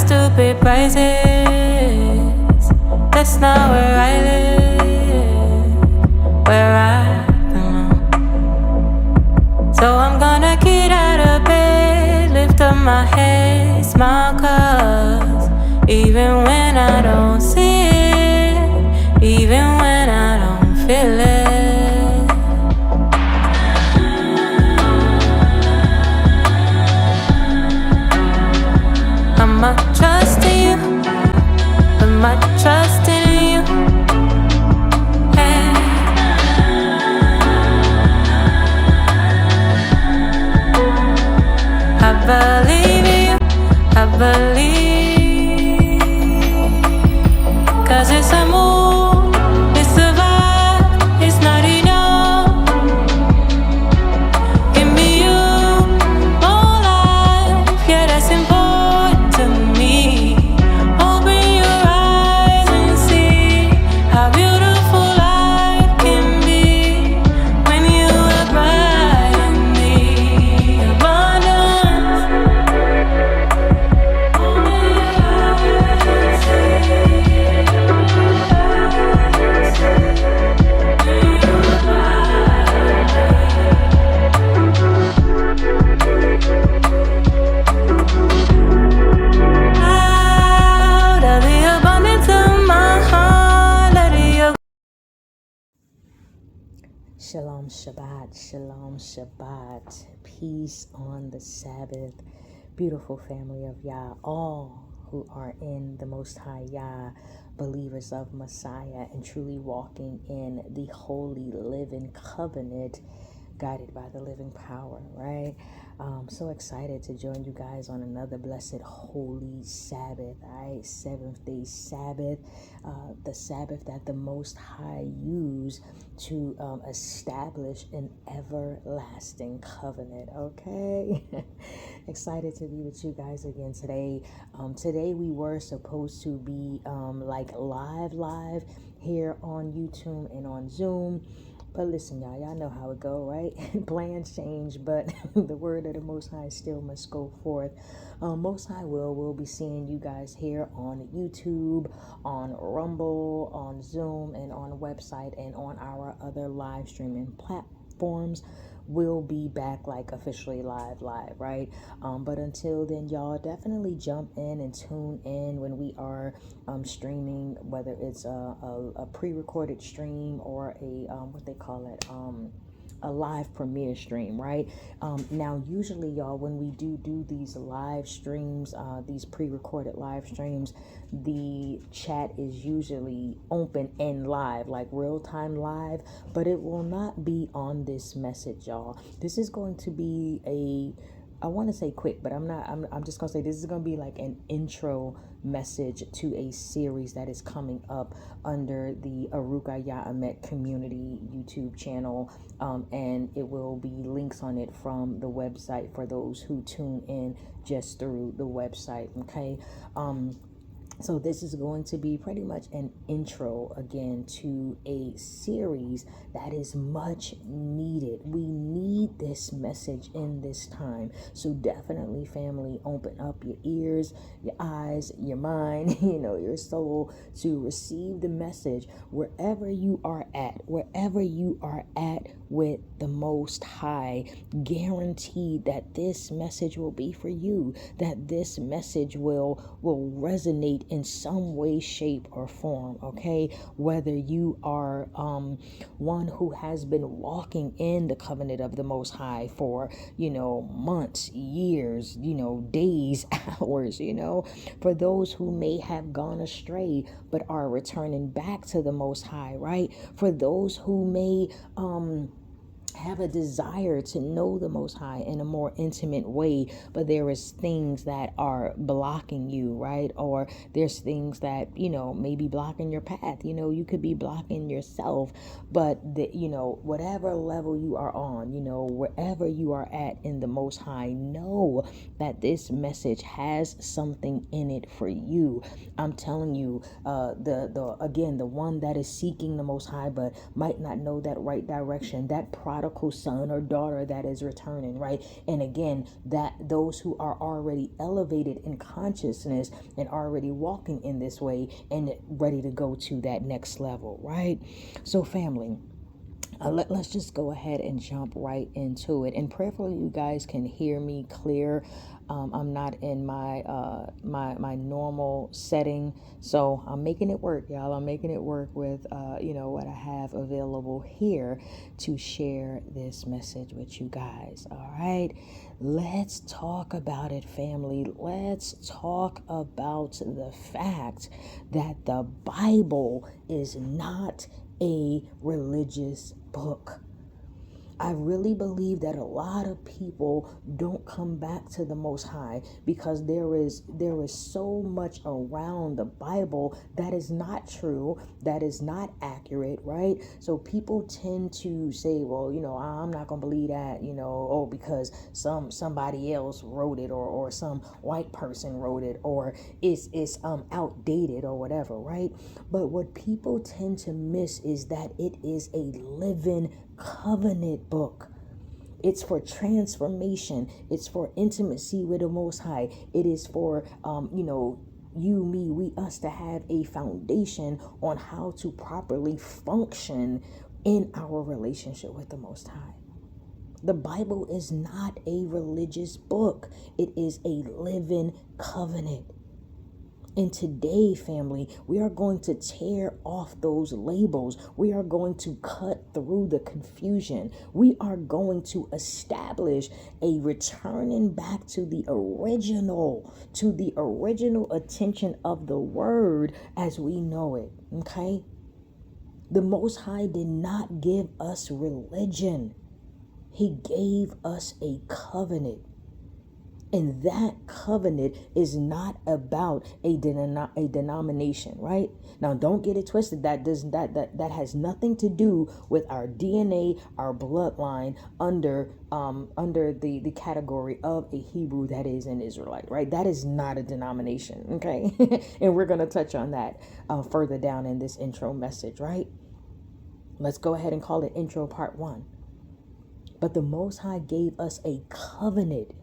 stupid prices. That's not where I live, where I belong. So I'm gonna get out of bed, lift up my head, smile, cause even when I don't see it, even when I don't feel it, I'm not trusting you, I'm not trusting you. Hey. I believe you, I believe, cause it's a move, it's a vibe, it's not enough. Give me you, more life, yeah, that's important to me. Open your eyes and see how beautiful life can be when you are bright in the abundance. Open your eyes and see out of the abundance of my heart, let it. Shalom Shabbat, Shalom Shabbat, peace on the Sabbath, beautiful family of Yah, all who are in the Most High Yah, believers of Messiah, and truly walking in the holy living covenant, guided by the living power, right? So excited to join you guys on another blessed holy Sabbath, right? Seventh day Sabbath, the Sabbath that the Most High used to establish an everlasting covenant, okay? Excited to be with you guys again today. Today we were supposed to be like live here on YouTube and on Zoom. But listen, y'all know how it go, right? Plans change, but the word of the Most High still must go forth. Most High we'll be seeing you guys here on YouTube, on Rumble, on Zoom, and on website, and on our other live streaming platforms. We'll be back like officially live, right? But until then, y'all definitely jump in and tune in when we are streaming, whether it's a pre-recorded stream or a what they call it, a live premiere stream, right? Now, usually, y'all, when we do these live streams, these pre-recorded live streams, the chat is usually open and live, like real-time live, but it will not be on this message, y'all. This is going to be I want to say quick, but I'm just going to say this is going to be like an intro message to a series that is coming up under the Arukah Ahmet community YouTube channel. And it will be links on it from the website for those who tune in just through the website. Okay. So this is going to be pretty much an intro again to a series that is much needed. We need this message in this time. So definitely, family, open up your ears, your eyes, your mind, your soul to receive the message wherever you are at with the Most High. Guaranteed that this message will be for you, that this message will resonate in some way, shape, or form, okay? Whether you are one who has been walking in the covenant of the Most High for, months, years, days, hours, for those who may have gone astray but are returning back to the Most High, right? For those who may have a desire to know the Most High in a more intimate way, but there is things that are blocking you, right? Or there's things that, may be blocking your path. You could be blocking yourself, but whatever level you are on, wherever you are at in the Most High, know that this message has something in it for you. I'm telling you, the one that is seeking the Most High but might not know that right direction, that product prodigal son or daughter that is returning, right? And again, that those who are already elevated in consciousness and already walking in this way and ready to go to that next level, right? So family, let's just go ahead and jump right into it. And prayerfully, you guys can hear me clear. I'm not in my my normal setting, so I'm making it work, y'all. I'm making it work with what I have available here to share this message with you guys. All right, let's talk about it, family. Let's talk about the fact that the Bible is not a religious book. I really believe that a lot of people don't come back to the Most High because there is so much around the Bible that is not true, that is not accurate, right? So people tend to say, well, I'm not gonna believe that, because somebody else wrote it, or some white person wrote it, or it's outdated or whatever, right? But what people tend to miss is that it is a living covenant book. It's for transformation. It's for intimacy with the Most High. It is for you, me, we, us, to have a foundation on how to properly function in our relationship with the Most High. The Bible is not a religious book. It is a living covenant. And today, family, we are going to tear off those labels. We are going to cut through the confusion. We are going to establish a returning back to the original attention of the word as we know it. Okay? The Most High did not give us religion. He gave us a covenant. And that covenant is not about a denomination, right? Now, don't get it twisted. That has nothing to do with our DNA, our bloodline under the category of a Hebrew that is an Israelite, right? That is not a denomination, okay? And we're going to touch on that further down in this intro message, right? Let's go ahead and call it intro part 1. But the Most High gave us a covenant.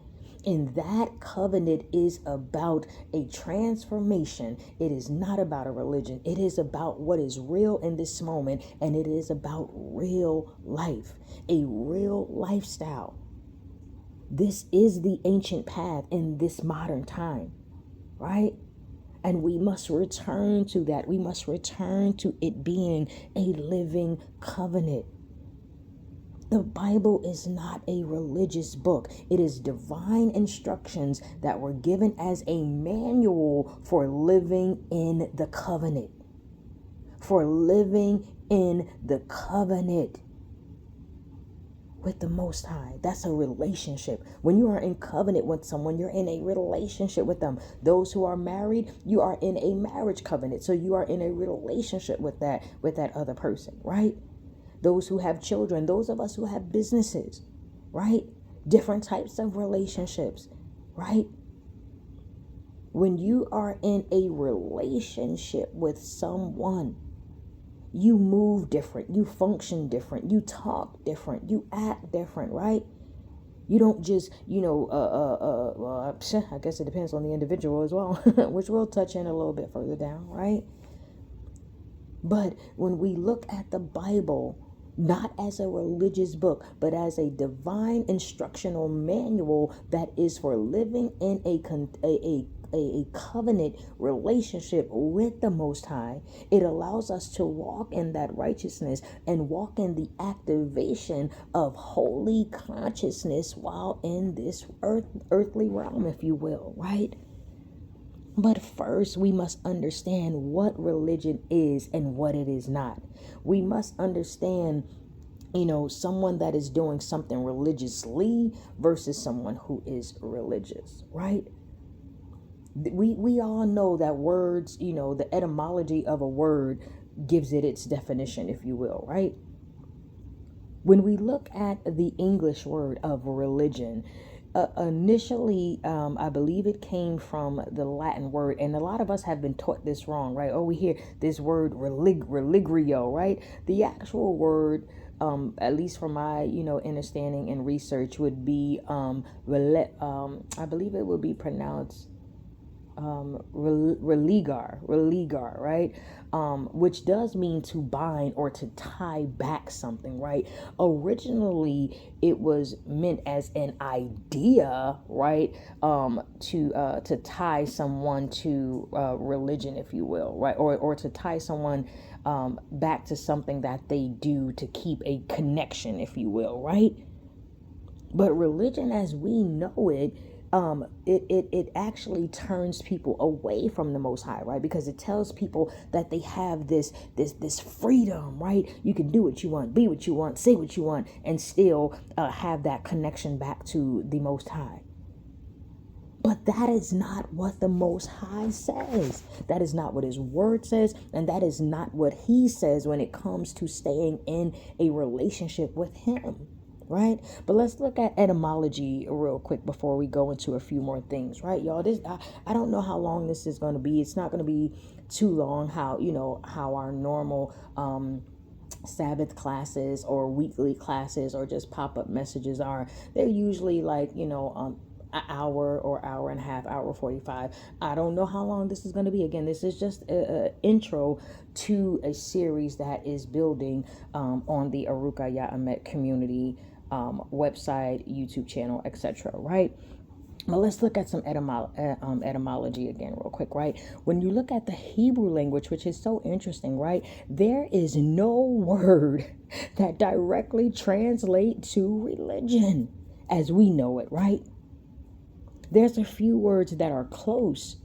And that covenant is about a transformation. It is not about a religion. It is about what is real in this moment. And it is about real life, a real lifestyle. This is the ancient path in this modern time, right? And we must return to that. We must return to it being a living covenant. The Bible is not a religious book. It is divine instructions that were given as a manual for living in the covenant. For living in the covenant with the Most High. That's a relationship. When you are in covenant with someone, you're in a relationship with them. Those who are married, you are in a marriage covenant. So you are in a relationship with that other person, right? Those who have children, those of us who have businesses, right? Different types of relationships, right? When you are in a relationship with someone, you move different, you function different, you talk different, you act different, right? You don't just, I guess it depends on the individual as well, which we'll touch in a little bit further down, right? But when we look at the Bible, not as a religious book, but as a divine instructional manual that is for living in a covenant relationship with the Most High, it allows us to walk in that righteousness and walk in the activation of holy consciousness while in this earthly realm, if you will, right? But first, we must understand what religion is and what it is not. We must understand, someone that is doing something religiously versus someone who is religious, right? We all know that words, the etymology of a word gives it its definition, if you will, right? When we look at the English word of religion, initially, I believe it came from the Latin word, and a lot of us have been taught this wrong, right? Oh, we hear this word religio, right? The actual word at least from my, understanding and research, would be, I believe it would be pronounced religar, right? Which does mean to bind or to tie back something, right? Originally, it was meant as an idea, right? To tie someone to religion, if you will, right? Or to tie someone back to something that they do to keep a connection, if you will, right? But religion as we know it, it actually turns people away from the Most High, right? Because it tells people that they have this freedom, right? You can do what you want, be what you want, say what you want, and still have that connection back to the Most High. But that is not what the Most High says. That is not what His Word says, and that is not what He says when it comes to staying in a relationship with Him. Right? But let's look at etymology real quick before we go into a few more things, right, y'all? I don't know how long this is going to be. It's not going to be too long. How our normal Sabbath classes or weekly classes or just pop-up messages are. They're usually like, an hour or hour and a half, hour 45. I don't know how long this is going to be. Again, this is just an intro to a series that is building on the Arukah Ahmet community website, YouTube channel, etc. Right? Well, let's look at some etymology again real quick, right? When you look at the Hebrew language, which is so interesting, right? There is no word that directly translates to religion as we know it, right? There's a few words that are close,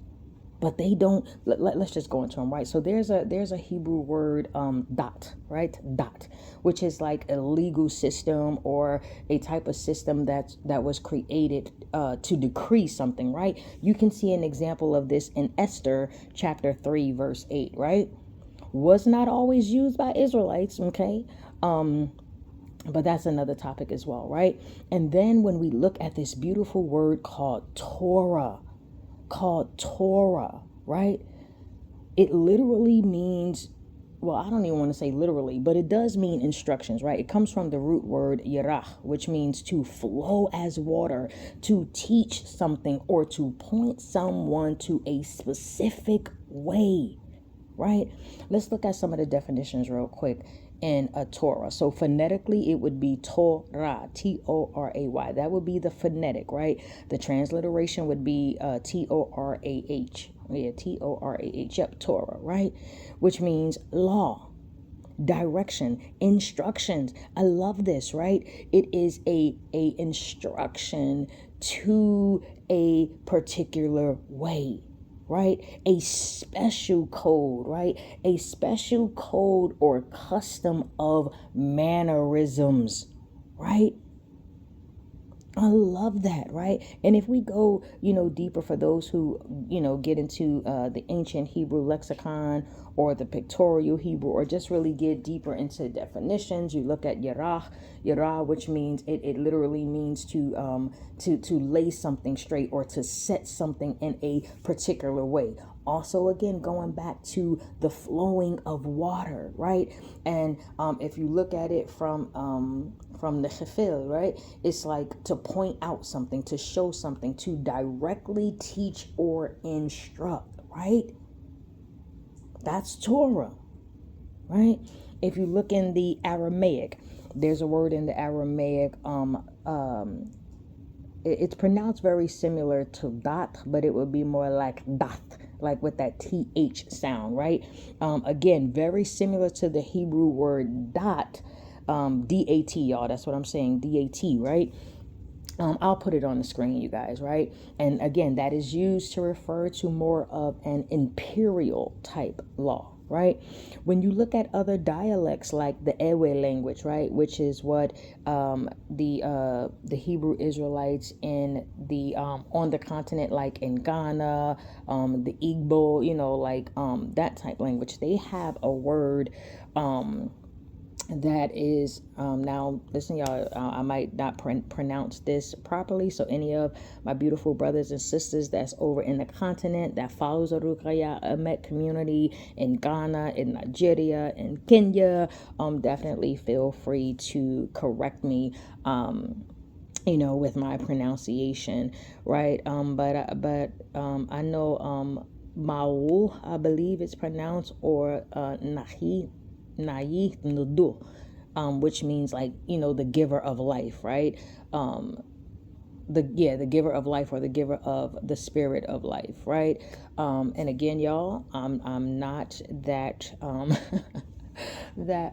but they don't. Let's just go into them, right? So there's a Hebrew word, dot, right? Dot, which is like a legal system or a type of system that was created to decree something, right? You can see an example of this in Esther chapter 3, verse 8, right? Was not always used by Israelites, okay? But that's another topic as well, right? And then when we look at this beautiful word called Torah, right? It literally means, well, I don't even want to say literally, but it does mean instructions, right? It comes from the root word yarah, which means to flow as water, to teach something, or to point someone to a specific way, right? Let's look at some of the definitions real quick in a Torah. So phonetically, it would be Torah, T-O-R-A-Y. That would be the phonetic, right? The transliteration would be T-O-R-A-H. Yeah, T-O-R-A-H. Yep, Torah, right? Which means law, direction, instructions. I love this, right? It is a instruction to a particular way, right? A special code, right? A special code or custom of mannerisms, right? I love that, right? And if we go, deeper for those who, get into the ancient Hebrew lexicon or the pictorial Hebrew, or just really get deeper into definitions, you look at yarah, which means it literally means to lay something straight or to set something in a particular way. Also, again, going back to the flowing of water, right? And if you look at it from the chefil, right? It's like to point out something, to show something, to directly teach or instruct, right? That's Torah, right? If you look in the Aramaic, there's a word in the Aramaic, it's pronounced very similar to dot, but it would be more like dot, like with that TH sound, right? Again, very similar to the Hebrew word dot, D-A-T, y'all. That's what I'm saying, D-A-T, right? I'll put it on the screen, you guys, right? And again, that is used to refer to more of an imperial type law, right? When you look at other dialects like the Ewe language, right, which is what the Hebrew Israelites in the on the continent, like in Ghana, the Igbo, like that type language, they have a word that is now listen, y'all, I might not pronounce this properly, so any of my beautiful brothers and sisters that's over in the continent that follows Arukah Ahmet community in Ghana, in Nigeria, in Kenya, definitely feel free to correct me, with my pronunciation, right? But I know Maul, I believe it's pronounced, or Nahi Nudu, which means, like, the giver of life, right? The giver of life, or the giver of the spirit of life, right? And again, y'all, I'm not that that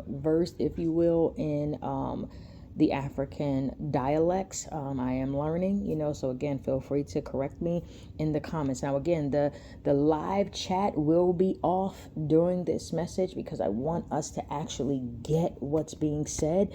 versed, if you will, in the African dialects. I am learning, so again, feel free to correct me in the comments. Now, again, the live chat will be off during this message because I want us to actually get what's being said.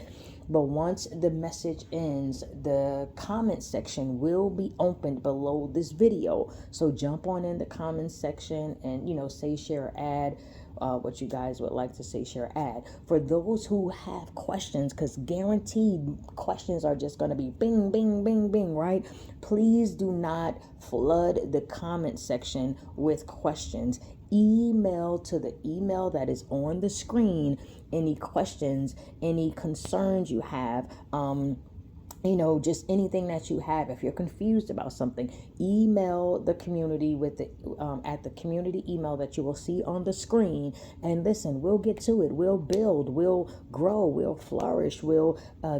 But once the message ends, the comment section will be opened below this video. So jump on in the comment section and, say, share, add what you guys would like to say, share, add. For those who have questions, because guaranteed questions are just going to be bing, bing, bing, bing, right? Please do not flood the comment section with questions. Email to the email that is on the screen any questions, any concerns you have, just anything that you have. If you're confused about something, email the community with the at the community email that you will see on the screen. And listen, we'll get to it. We'll build, we'll grow, we'll flourish, we'll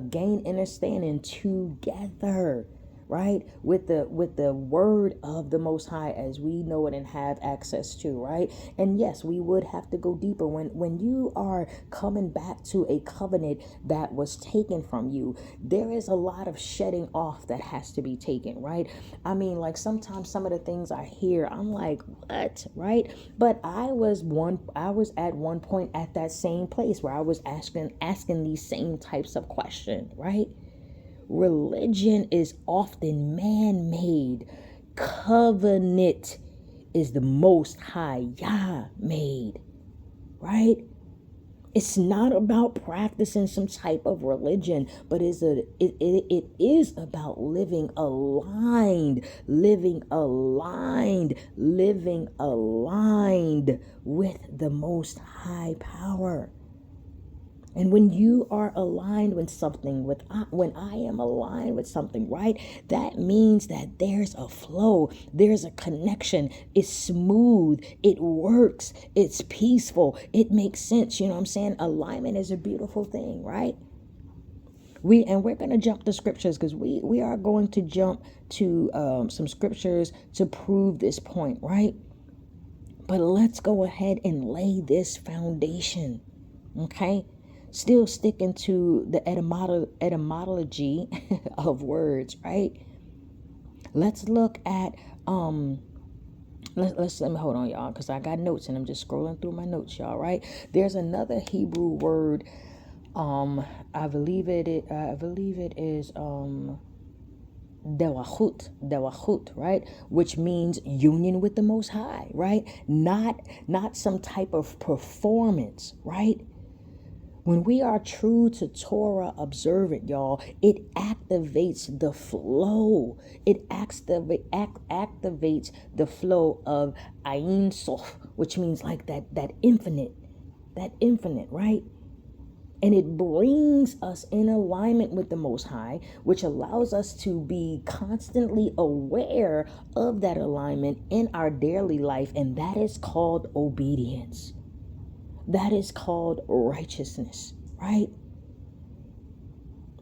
gain understanding together, right? With the word of the Most High as we know it and have access to, right? And yes, we would have to go deeper when you are coming back to a covenant that was taken from you. There is a lot of shedding off that has to be taken, right? I mean, like, sometimes some of the things I hear, I'm like, what, right? But I was at one point at that same place where I was asking these same types of questions, right? Religion is often man-made. Covenant is the Most High Yah made, right? It's not about practicing some type of religion, but it is about living aligned with the Most High power. And when you are aligned with something, when I am aligned with something, right, that means that there's a flow, there's a connection, it's smooth, it works, it's peaceful, it makes sense. You know what I'm saying? Alignment is a beautiful thing, right? We're going to jump to scriptures because we are going to jump to some scriptures to prove this point, right? But let's go ahead and lay this foundation, okay? Still sticking to the etymology of words, right? Let's look at let me hold on, y'all, because I got notes and I'm just scrolling through my notes, y'all, right? There's another Hebrew word, I believe it is dewachut, right? Which means union with the Most High, right? Not some type of performance, right? When we are true to Torah observant, y'all, it activates the flow. It activates the flow of Ein Sof, which means like that infinite, right? And it brings us in alignment with the Most High, which allows us to be constantly aware of that alignment in our daily life. And that is called obedience. That is called righteousness, right?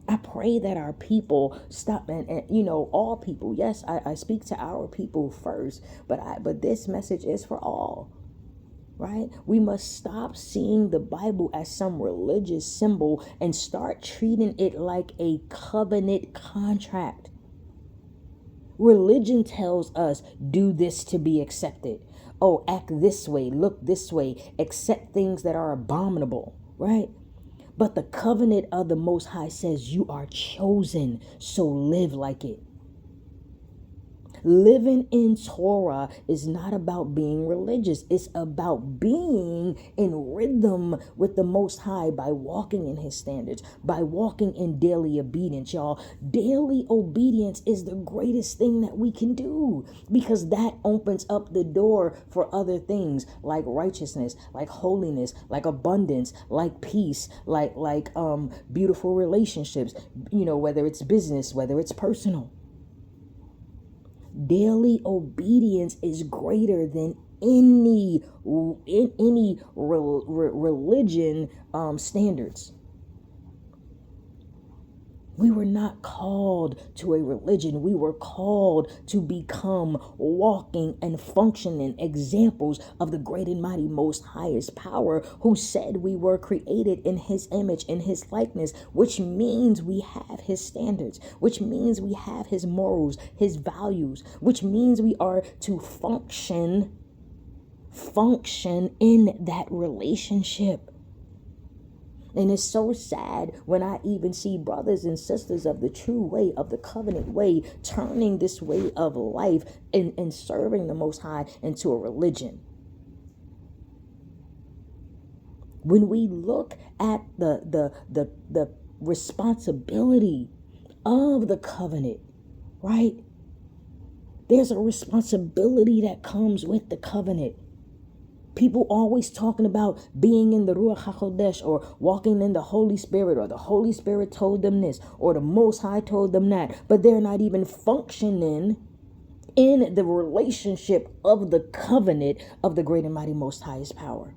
I pray that our people stop and all people. Yes, I speak to our people first, but this message is for all, right? We must stop seeing the Bible as some religious symbol and start treating it like a covenant contract. Religion tells us, do this to be accepted. Oh, act this way, look this way, accept things that are abominable, right? But the covenant of the Most High says you are chosen, so live like it. Living in Torah is not about being religious. It's about being in rhythm with the Most High by walking in his standards, by walking in daily obedience, y'all. Daily obedience is the greatest thing that we can do, because that opens up the door for other things like righteousness, like holiness, like abundance, like peace, like beautiful relationships, whether it's business, whether it's personal. Daily obedience is greater than any religion standards. We were not called to a religion. We were called to become walking and functioning examples of the great and mighty Most Highest power, who said we were created in his image, in his likeness, which means we have his standards, which means we have his morals, his values, which means we are to function in that relationship. And it's so sad when I even see brothers and sisters of the true way, of the covenant way, turning this way of life and serving the Most High into a religion. When we look at the responsibility of the covenant, right? There's a responsibility that comes with the covenant. People always talking about being in the Ruach HaKodesh, or walking in the Holy Spirit, or the Holy Spirit told them this, or the Most High told them that, but they're not even functioning in the relationship of the covenant of the great and mighty Most Highest power.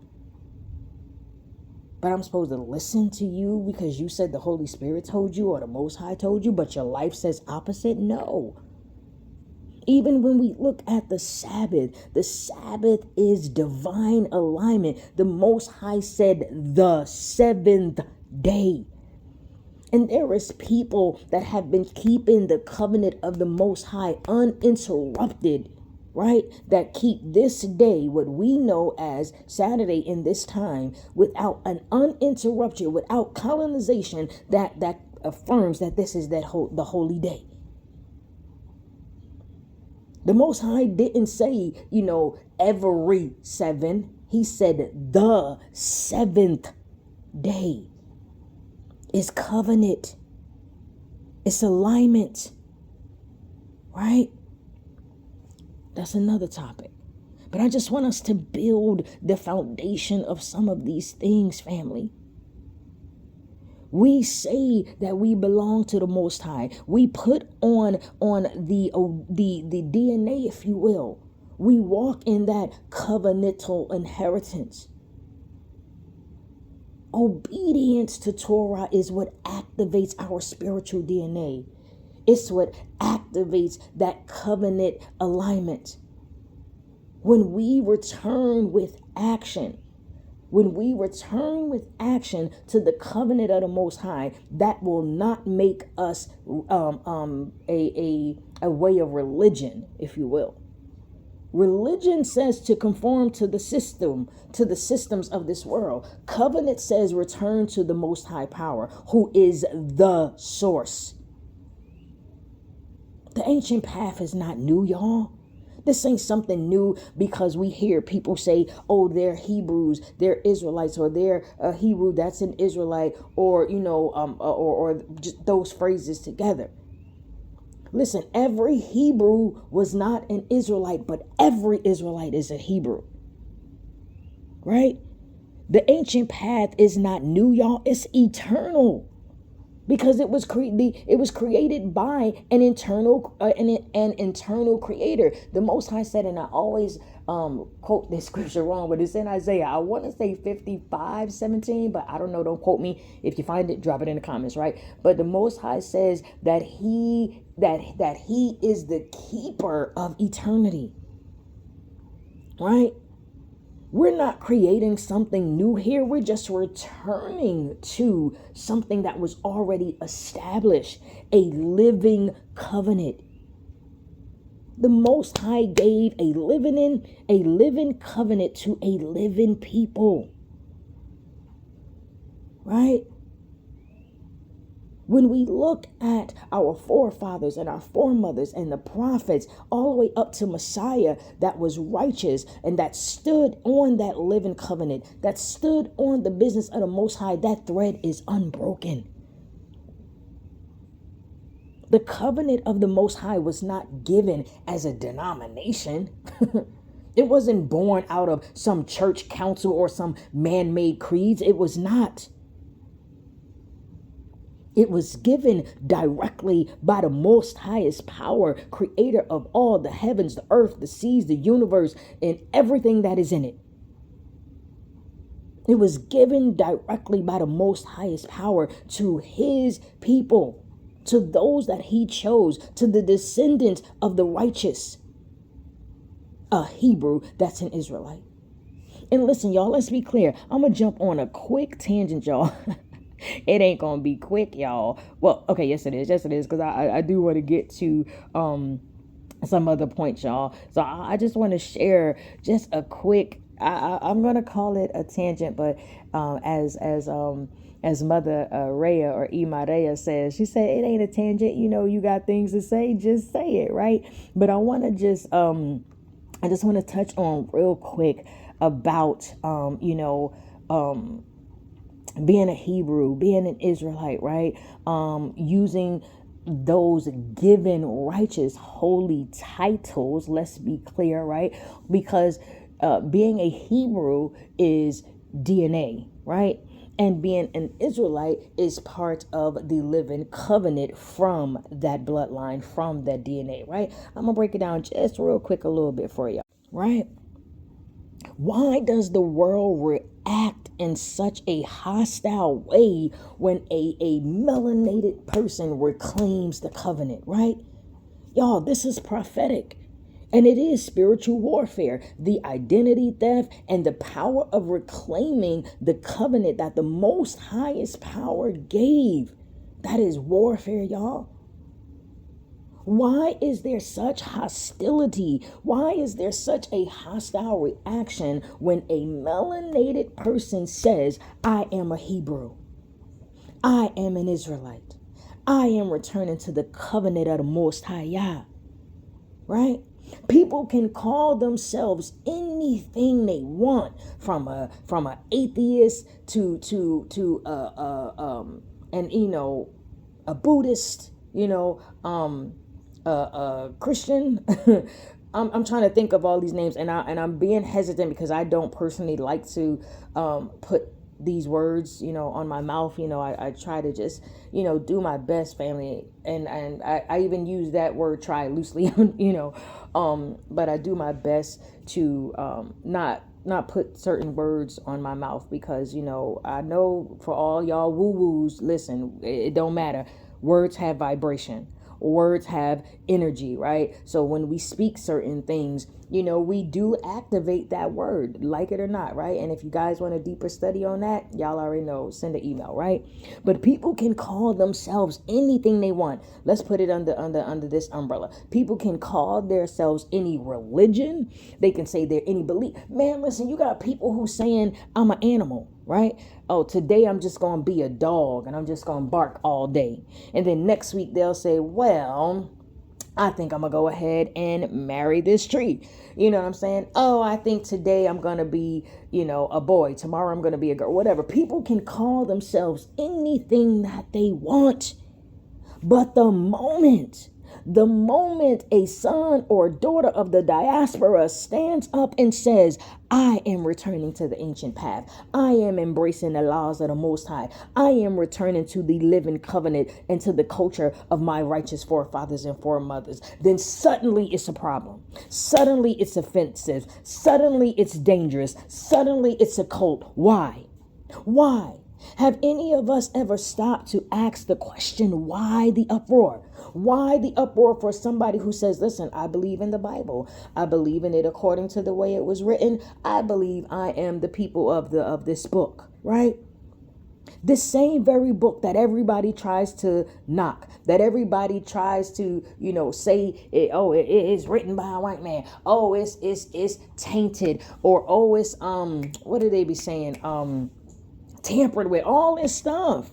But I'm supposed to listen to you because you said the Holy Spirit told you, or the Most High told you, but your life says opposite? No. Even when we look at the Sabbath is divine alignment. The Most High said the seventh day. And there is people that have been keeping the covenant of the Most High uninterrupted, right? That keep this day, what we know as Saturday in this time, without an uninterruption, without colonization, that affirms that this is the holy day. The Most High didn't say, every seven. He said the seventh day is covenant. It's alignment, right? That's another topic. But I just want us to build the foundation of some of these things, family. We say that we belong to the Most High. We put on the DNA, if you will. We walk in that covenantal inheritance. Obedience to Torah is what activates our spiritual DNA. It's what activates that covenant alignment. When we return with action, to the covenant of the Most High, that will not make us a way of religion, if you will. Religion says to conform to the systems of this world. Covenant says return to the Most High power, who is the source. The ancient path is not new, y'all. This ain't something new because we hear people say, oh, they're Hebrews, they're Israelites, or they're a Hebrew, that's an Israelite, or, or just those phrases together. Listen, every Hebrew was not an Israelite, but every Israelite is a Hebrew. Right? The ancient path is not new, y'all. It's eternal. Because it was created by an internal creator. The Most High said, and I always quote this scripture wrong, but it's in Isaiah. I want to say 55:17, but I don't know. Don't quote me. If you find it, drop it in the comments, right? But the Most High says that he is the keeper of eternity, right? We're not creating something new here. We're just returning to something that was already established, a living covenant. The Most High gave a living covenant to a living people. Right? When we look at our forefathers and our foremothers and the prophets, all the way up to Messiah that was righteous and that stood on that living covenant, that stood on the business of the Most High, that thread is unbroken. The covenant of the Most High was not given as a denomination. It wasn't born out of some church council or some man-made creeds. It was not. It was given directly by the most highest power, creator of all the heavens, the earth, the seas, the universe, and everything that is in it. It was given directly by the most highest power to his people, to those that he chose, to the descendants of the righteous. A Hebrew, that's an Israelite. And listen, y'all, let's be clear. I'm going to jump on a quick tangent, y'all. It ain't gonna be quick, y'all. Well, okay, yes it is, because I do want to get to some other points, y'all. So I just want to share just a quick, I'm gonna call it a tangent, but as Mother Rhea or Maria says, she said it ain't a tangent. You know, you got things to say, just say it, right? But I want to just I just want to touch on real quick about being a Hebrew, being an Israelite, right? Using those given righteous holy titles, let's be clear, right? Because being a Hebrew is DNA, right? And being an Israelite is part of the living covenant from that bloodline, from that DNA, right? I'm going to break it down just real quick a little bit for you, right? Why does the world react in such a hostile way when a melanated person reclaims the covenant, right? Y'all, this is prophetic. And it is spiritual warfare, the identity theft and the power of reclaiming the covenant that the most highest power gave. That is warfare, y'all. Why is there such hostility? Why is there such a hostile reaction when a melanated person says, I am a Hebrew, I am an Israelite, I am returning to the covenant of the Most High Yah, right? People can call themselves anything they want, from a atheist to a Buddhist, Christian. I'm trying to think of all these names, and I'm being hesitant because I don't personally like to put these words, on my mouth. I try to just, do my best, family, and I even use that word try loosely, but I do my best to not put certain words on my mouth because, I know for all y'all woo-woos, listen, it don't matter. Words have vibration. Words have energy, right? So when we speak certain things, we do activate that word, like it or not, right? And if you guys want a deeper study on that, y'all already know, send an email, right? But people can call themselves anything they want. Let's put it under this umbrella. People can call themselves any religion. They can say they're any belief. Man, listen, you got people who saying I'm an animal, right? Oh, today I'm just going to be a dog and I'm just going to bark all day. And then next week they'll say, well, I think I'm going to go ahead and marry this tree. You know what I'm saying? Oh, I think today I'm going to be, a boy. Tomorrow I'm going to be a girl, whatever. People can call themselves anything that they want. But the moment a son or daughter of the diaspora stands up and says, I am returning to the ancient path, I am embracing the laws of the Most High, I am returning to the living covenant and to the culture of my righteous forefathers and foremothers, then suddenly it's a problem. Suddenly it's offensive. Suddenly it's dangerous. Suddenly it's a cult. Why? Have any of us ever stopped to ask the question, why the uproar? Why the uproar for somebody who says, listen, I believe in the Bible. I believe in it according to the way it was written. I believe I am the people of this book, right? This same very book that everybody tries to knock, that everybody tries to, say, it is written by a white man. Oh, it's tainted, or oh, it's what do they be saying? Tampered with, all this stuff.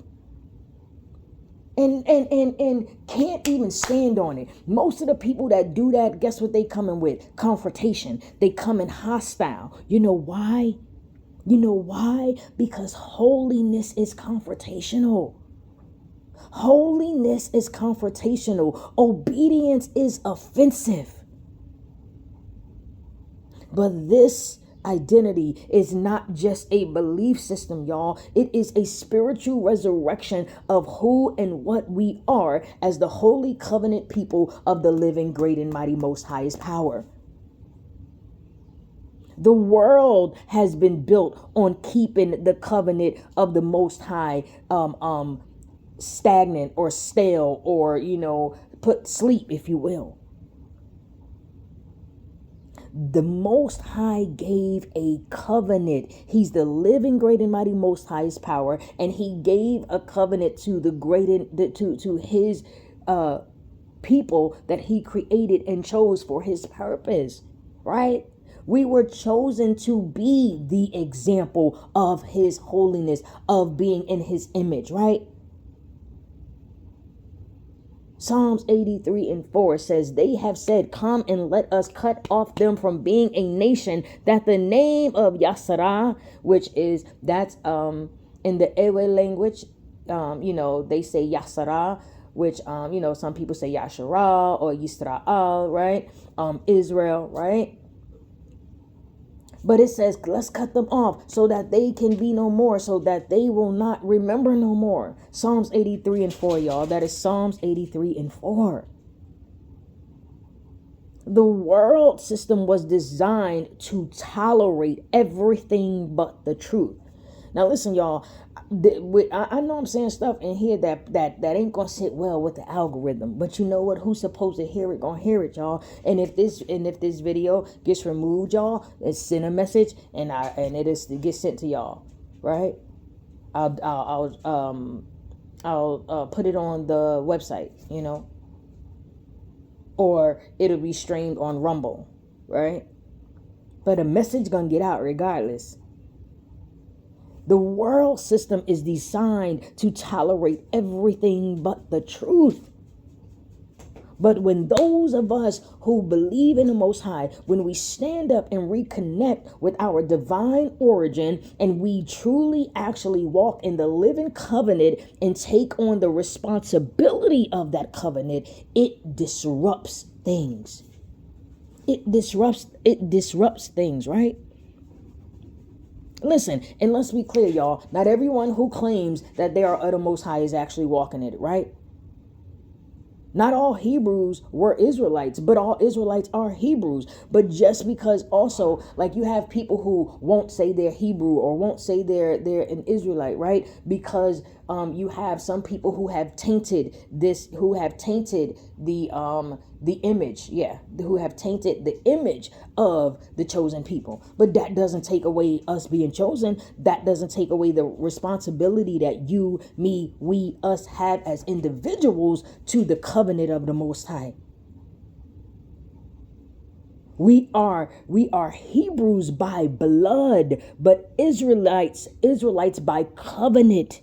and can't even stand on it. Most of the people that do that, guess what they coming with? Confrontation. They come in hostile. You know why? You know why? Because holiness is confrontational. Holiness is confrontational. Obedience is offensive. But this identity is not just a belief system, y'all. It is a spiritual resurrection of who and what we are as the holy covenant people of the living, great and mighty, most highest power. The world has been built on keeping the covenant of the Most High stagnant or stale, or put sleep, if you will. The Most High gave a covenant. He's the living, great and mighty, most highest power, and he gave a covenant to the great to his people that he created and chose for his purpose, right? We were chosen to be the example of his holiness, of being in his image, right? Psalms 83:4 says, they have said, come and let us cut off them from being a nation, that the name of Yasara, that's in the Ewe language, they say Yasara, which, some people say Yashara or Yisrael, right? Israel, right? But it says, let's cut them off so that they can be no more, so that they will not remember no more. Psalms 83:4, y'all. That is Psalms 83:4. The world system was designed to tolerate everything but the truth. Now, listen, y'all. I know I'm saying stuff in here that ain't gonna sit well with the algorithm, but you know what? Who's supposed to hear it gonna hear it, y'all. And if this video gets removed, y'all, it's send a message and it gets sent to y'all, right? I'll put it on the website, or it'll be streamed on Rumble, right? But a message gonna get out regardless. The world system is designed to tolerate everything but the truth. But when those of us who believe in the Most High, when we stand up and reconnect with our divine origin, and we truly actually walk in the living covenant and take on the responsibility of that covenant, it disrupts things. It disrupts things, right? Listen, and let's be clear, y'all. Not everyone who claims that they are of the Most High is actually walking in it, right? Not all Hebrews were Israelites, but all Israelites are Hebrews. But just because also, like, you have people who won't say they're Hebrew or won't say they're an Israelite, right? Because you have some people who have tainted the image, who have tainted the image of the chosen people. But that doesn't take away us being chosen. That doesn't take away the responsibility that you, me, we, us have as individuals to the covenant of the Most High. We are Hebrews by blood, but Israelites by covenant.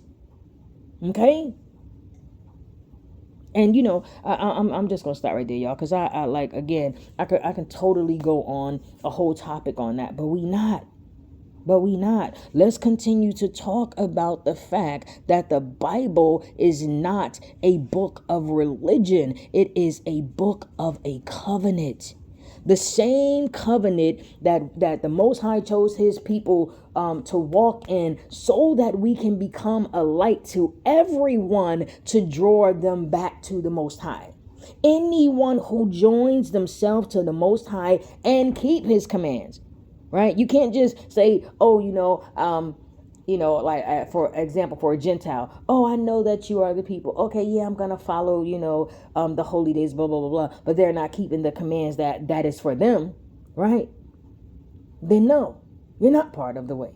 Okay? And I'm just gonna start right there, y'all, because I like, again, I can totally go on a whole topic on that, but we not. Let's continue to talk about the fact that the Bible is not a book of religion. It is a book of a covenant. The same covenant that the Most High chose his people to walk in, so that we can become a light to everyone, to draw them back to the Most High. Anyone who joins themselves to the Most High and keep his commands, right? You can't just say, like, for example, for a Gentile, I know that you are the people. Okay, yeah, I'm going to follow, the holy days, blah, blah, blah, blah. But they're not keeping the commands that is for them, right? Then no, you're not part of the way.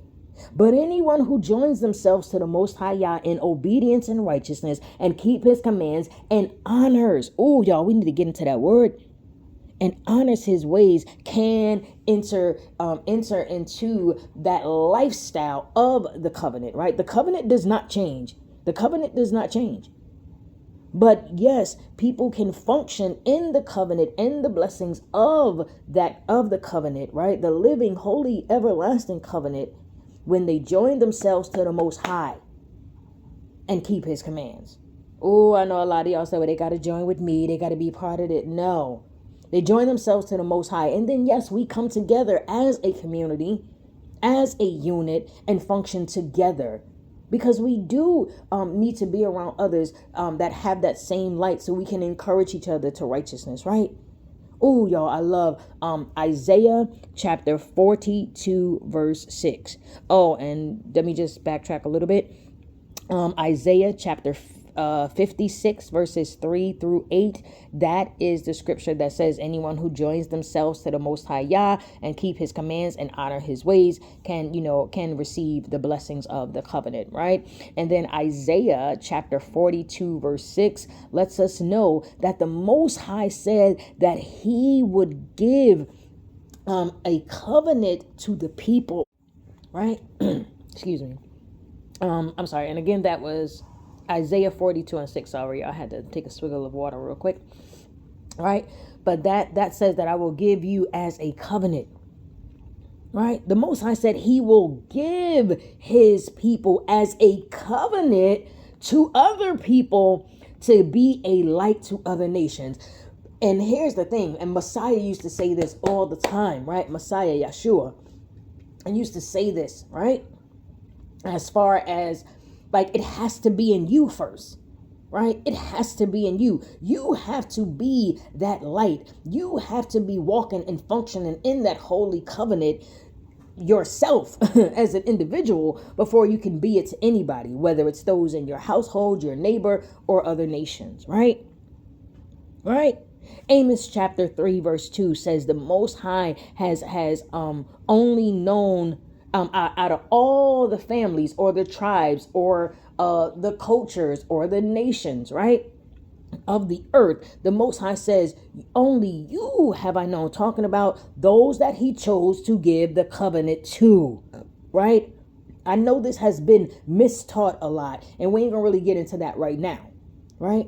But anyone who joins themselves to the Most High Yah in obedience and righteousness and keep his commands and honors, y'all, we need to get into that word, and honors his ways, can enter into that lifestyle of the covenant, right? The covenant does not change. The covenant does not change. But yes, people can function in the covenant and the blessings of the covenant, right? The living, holy, everlasting covenant, when they join themselves to the Most High and keep his commands. Oh, I know a lot of y'all say, well, they got to join with me. They got to be part of it. No, they join themselves to the Most High. And then, yes, we come together as a community, as a unit, and function together. Because we do need to be around others that have that same light, so we can encourage each other to righteousness, right? Oh, y'all, I love Isaiah chapter 42, verse 6. Oh, and let me just backtrack a little bit. Isaiah chapter 56 verses 3 through 8. That is the scripture that says anyone who joins themselves to the Most High Yah and keep his commands and honor his ways can receive the blessings of the covenant, right? And then Isaiah chapter 42 verse 6 lets us know that the Most High said that he would give a covenant to the people, right? Excuse me. I'm sorry. And again, that was Isaiah 42 and 6. Sorry, I had to take a swiggle of water real quick. Right? But that says that I will give you as a covenant. Right? The Most High said he will give his people as a covenant to other people to be a light to other nations. And here's the thing. And Messiah used to say this all the time, right? Messiah, Yeshua. And used to say this, right? As far as like it has to be in you first, right? It has to be in you. You have to be that light. You have to be walking and functioning in that holy covenant yourself as an individual before you can be it to anybody, whether it's those in your household, your neighbor, or other nations, right? Right? Amos chapter 3 verse 2 says the Most High has only known out of all the families or the tribes or the cultures or the nations, right, of the earth, the Most High says, only you have I known, talking about those that he chose to give the covenant to, right? I know this has been mistaught a lot, and we ain't gonna really get into that right now, right?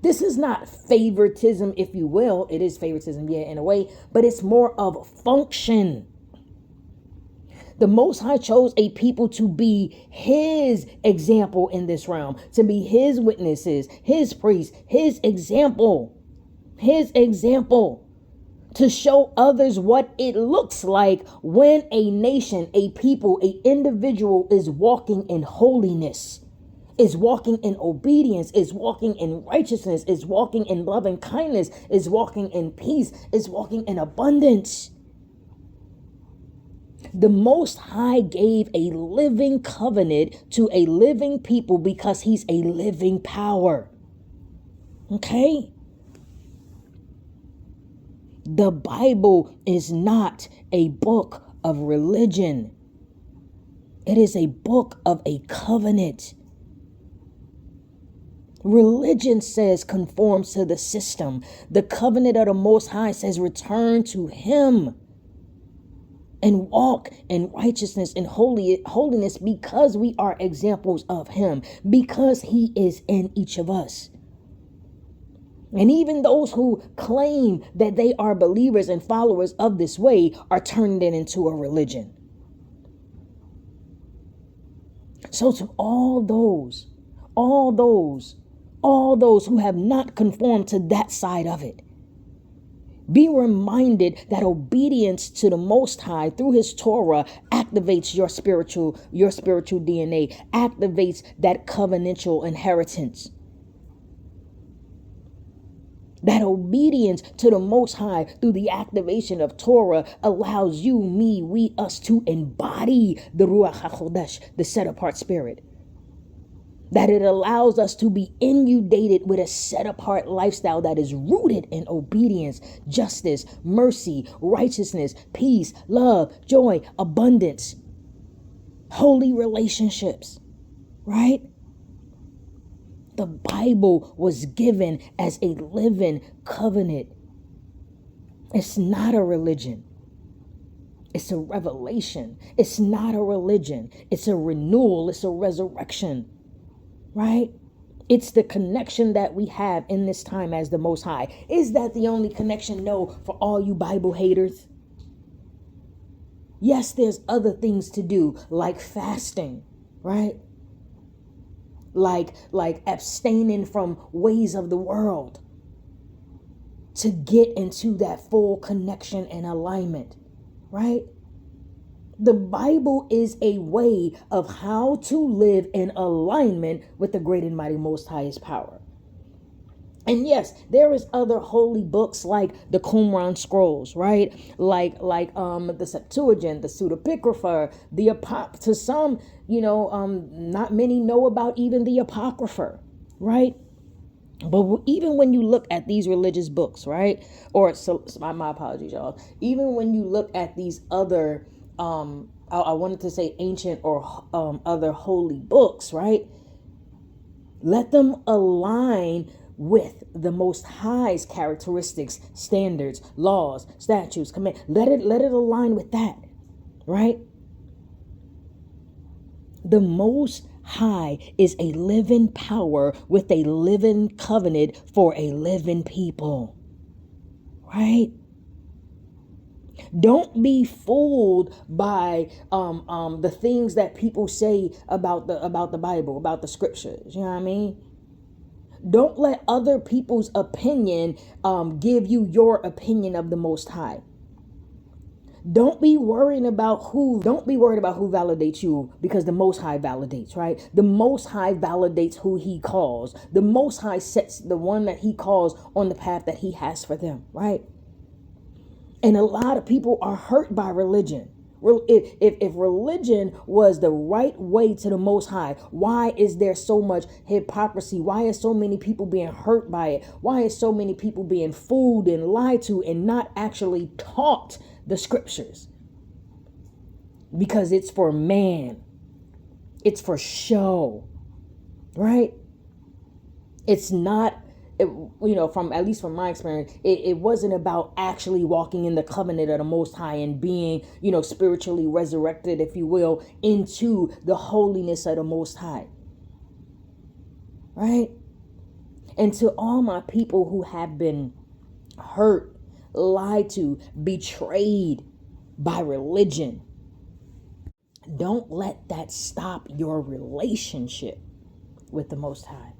This is not favoritism, if you will. It is favoritism, yeah, in a way, but it's more of function. The Most High chose a people to be his example in this realm, to be his witnesses, his priests, his example, to show others what it looks like when a nation, a people, a individual is walking in holiness, is walking in obedience, is walking in righteousness, is walking in love and kindness, is walking in peace, is walking in abundance. The Most High gave a living covenant to a living people because he's a living power. Okay? The Bible is not a book of religion. It is a book of a covenant. Religion says conforms to the system. The covenant of the Most High says return to him and walk in righteousness and holiness because we are examples of him, because he is in each of us. And even those who claim that they are believers and followers of this way are turning it into a religion. So to all those who have not conformed to that side of it, be reminded that obedience to the Most High through his Torah activates your spiritual DNA, activates that covenantal inheritance. That obedience to the Most High through the activation of Torah allows you, me, we, us to embody the Ruach HaKodesh, the set-apart spirit. That it allows us to be inundated with a set-apart lifestyle that is rooted in obedience, justice, mercy, righteousness, peace, love, joy, abundance, holy relationships, right? The Bible was given as a living covenant. It's not a religion. It's a revelation. It's not a religion. It's a renewal. It's a resurrection. Right? It's the connection that we have in this time as the Most High. Is that the only connection? No, for all you Bible haters. Yes, there's other things to do, like fasting, right? Like abstaining from ways of the world to get into that full connection and alignment, right? The Bible is a way of how to live in alignment with the great and mighty Most High's power. And yes, there is other holy books like the Qumran scrolls, right? Like the Septuagint, the Pseudepigrapha, to some, not many know about even the Apocrypha, right? But even when you look at these religious books, right? My apologies, y'all. Even when you look at these other I wanted to say ancient or other holy books, right? Let them align with the Most High's characteristics, standards, laws, statutes, command. Let it align with that, right? The Most High is a living power with a living covenant for a living people, right? Don't be fooled by the things that people say about the Bible, about the scriptures. You know what I mean? Don't let other people's opinion give you your opinion of the Most High. Don't be worried about who validates you, because the Most High validates, right? The Most High validates who he calls. The Most High sets the one that he calls on the path that he has for them, right? And a lot of people are hurt by religion. If religion was the right way to the Most High, why is there so much hypocrisy? Why is so many people being hurt by it? Why is so many people being fooled and lied to and not actually taught the scriptures? Because it's for man. It's for show, right? It's not, from at least from my experience, it wasn't about actually walking in the covenant of the Most High and being, spiritually resurrected, if you will, into the holiness of the Most High, right? And to all my people who have been hurt, lied to, betrayed by religion, don't let that stop your relationship with the Most High.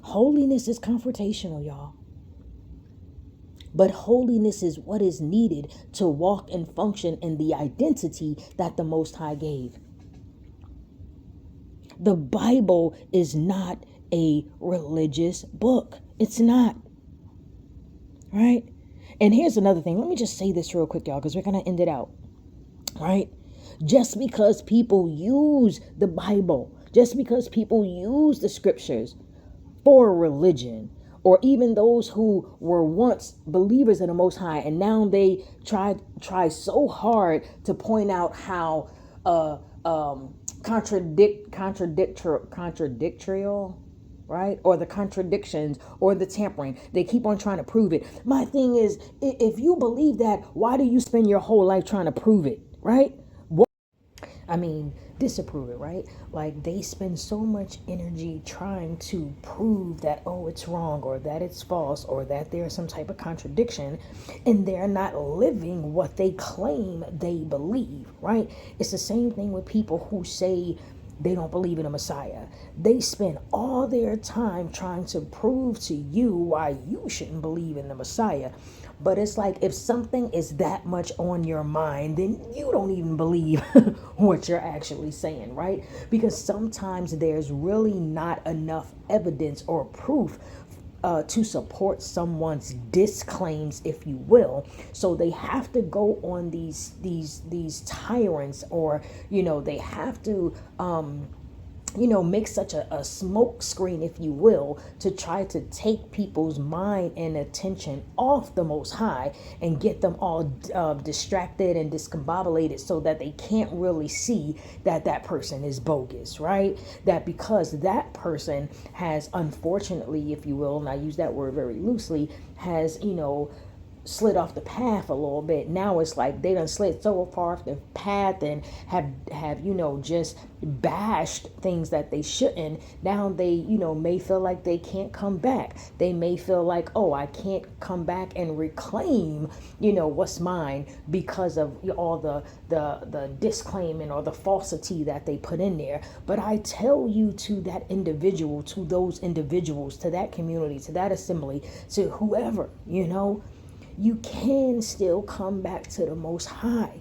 Holiness is confrontational, y'all. But holiness is what is needed to walk and function in the identity that the Most High gave. The Bible is not a religious book. It's not. Right? And here's another thing. Let me just say this real quick, y'all, because we're going to end it out. Right? Just because people use the Bible, just because people use the scriptures for religion, or even those who were once believers in the Most High and now they try so hard to point out how contradictorial, right? Or the contradictions or the tampering. They keep on trying to prove it. My thing is, if you believe that, why do you spend your whole life trying to prove it, right? Disapprove it, right? Like, they spend so much energy trying to prove that, it's wrong, or that it's false, or that there's some type of contradiction, and they're not living what they claim they believe, right? It's the same thing with people who say they don't believe in a Messiah. They spend all their time trying to prove to you why you shouldn't believe in the Messiah. But it's like, if something is that much on your mind, then you don't even believe what you're actually saying, right? Because sometimes there's really not enough evidence or proof to support someone's disclaims, if you will. So they have to go on these tyrants, or they have to make such a smoke screen, if you will, to try to take people's mind and attention off the Most High and get them all distracted and discombobulated, so that they can't really see that that person is bogus, right? That because that person has, unfortunately, if you will, and I use that word very loosely, has, slid off the path a little bit. Now it's like they done slid so far off the path and have just bashed things that they shouldn't. Now they may feel like they can't come back. They may feel like, oh, I can't come back and reclaim what's mine because of all the disclaiming or the falsity that they put in there. But I tell you, to that individual, to those individuals, to that community, to that assembly, to whoever, you can still come back to the Most High,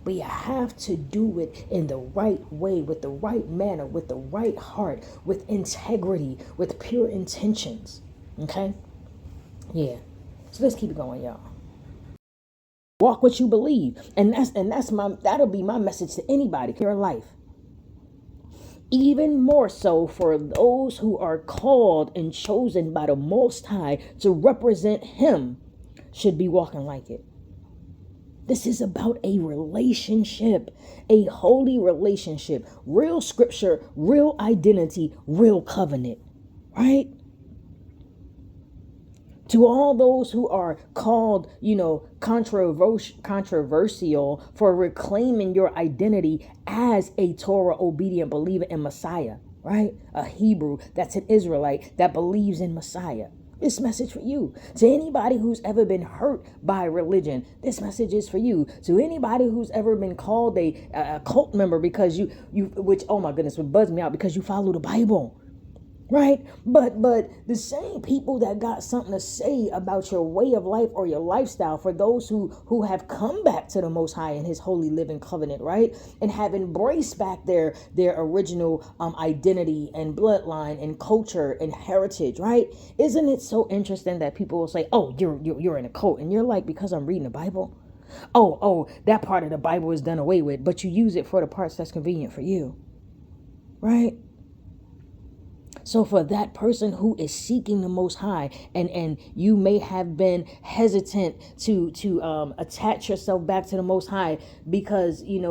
but you have to do it in the right way, with the right manner, with the right heart, with integrity, with pure intentions. Okay? Yeah. So let's keep it going, y'all. Walk what you believe. And that'll be my message to anybody in your life. Even more so for those who are called and chosen by the Most High to represent Him, should be walking like it. This is about a relationship, a holy relationship, real scripture, real identity, real covenant, right? To all those who are called, controversial for reclaiming your identity as a Torah obedient believer in Messiah, right? A Hebrew that's an Israelite that believes in Messiah. This message for you. To anybody who's ever been hurt by religion, this message is for you. To anybody who's ever been called a cult member because which, oh my goodness, would buzz me out, because you follow the Bible. Right? But the same people that got something to say about your way of life or your lifestyle, for those who have come back to the Most High and His holy living covenant, right? And have embraced back their original identity and bloodline and culture and heritage, right? Isn't it so interesting that people will say, oh, you're in a cult, and you're like, because I'm reading the Bible? Oh, that part of the Bible is done away with, but you use it for the parts that's convenient for you, right? So for that person who is seeking the Most High, and you may have been hesitant to attach yourself back to the Most High because you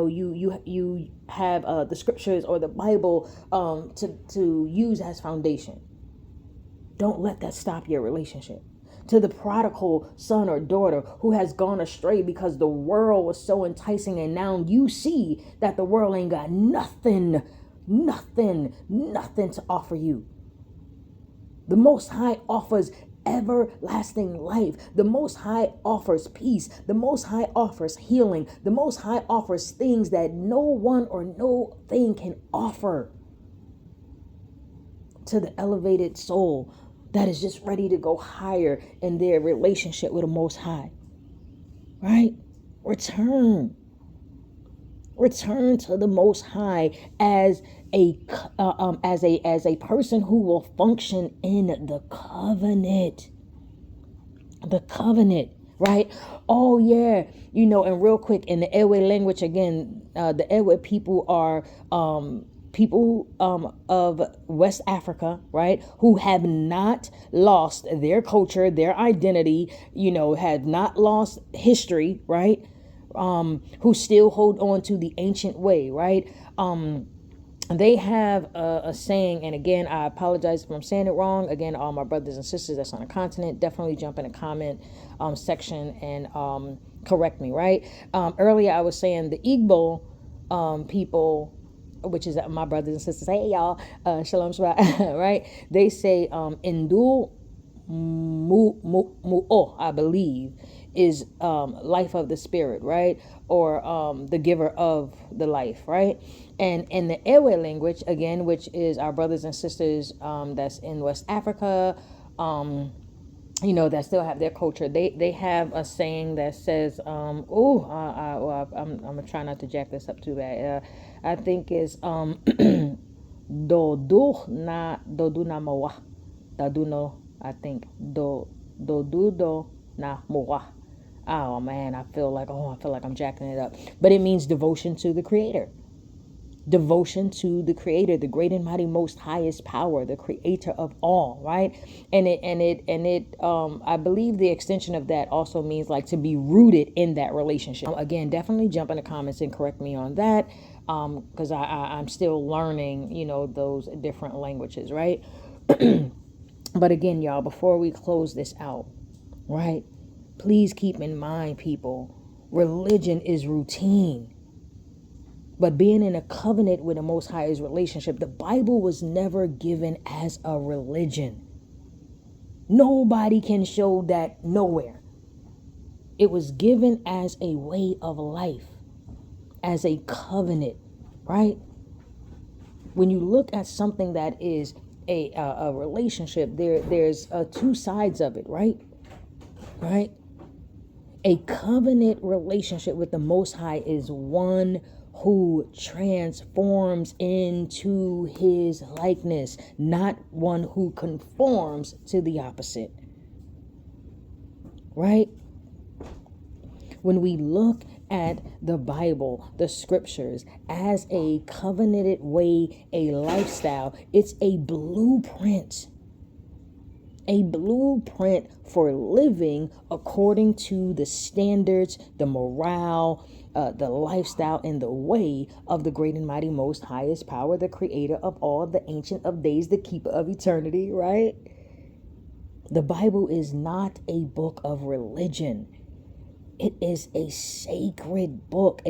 have the scriptures or the Bible to use as foundation. Don't let that stop your relationship. To the prodigal son or daughter who has gone astray because the world was so enticing, and now you see that the world ain't got nothing to offer you. The Most High offers everlasting life. The Most High offers peace. The Most High offers healing. The Most High offers things that no one or no thing can offer. To the elevated soul that is just ready to go higher in their relationship with the Most High, right? Return to the Most High as a person who will function in the covenant. The covenant, right? Oh yeah, and real quick, in the Ewe language again, the Ewe people are people of West Africa, right? Who have not lost their culture, their identity, have not lost history, right? Who still hold on to the ancient way, right? They have a saying, and again, I apologize if I'm saying it wrong. Again, all my brothers and sisters that's on the continent, definitely jump in the comment section and correct me, right? Earlier, I was saying the Igbo people, which is my brothers and sisters, hey y'all, shalom shabbat, right? They say Indu Mu'o, I believe, is life of the spirit, right? Or the giver of the life, right? And in the Ewe language, again, which is our brothers and sisters that's in West Africa, that still have their culture, they have a saying that says, I'm gonna try not to jack this up too bad. I think it's Dodu na mawa. Daduno, I think. Dodudo na mawa. Oh man, I feel like I'm jacking it up. But it means devotion to the Creator. Devotion to the Creator, the great and mighty most highest power, the creator of all, right? And it I believe the extension of that also means like to be rooted in that relationship. Again, definitely jump in the comments and correct me on that. Because I'm still learning, those different languages, right? But again, y'all, before we close this out, right? Please keep in mind, people, religion is routine. But being in a covenant with the Most High is relationship. The Bible was never given as a religion. Nobody can show that nowhere. It was given as a way of life, as a covenant, right? When you look at something that is a relationship, there's two sides of it, right? Right? A covenant relationship with the Most High is one who transforms into his likeness, not one who conforms to the opposite. Right? When we look at the Bible, the scriptures, as a covenanted way, a lifestyle, it's a blueprint. A blueprint for living according to the standards, the morale, the lifestyle, and the way of the great and mighty most highest power, the creator of all, the ancient of days, the keeper of eternity, right? The Bible is not a book of religion. It is a sacred book,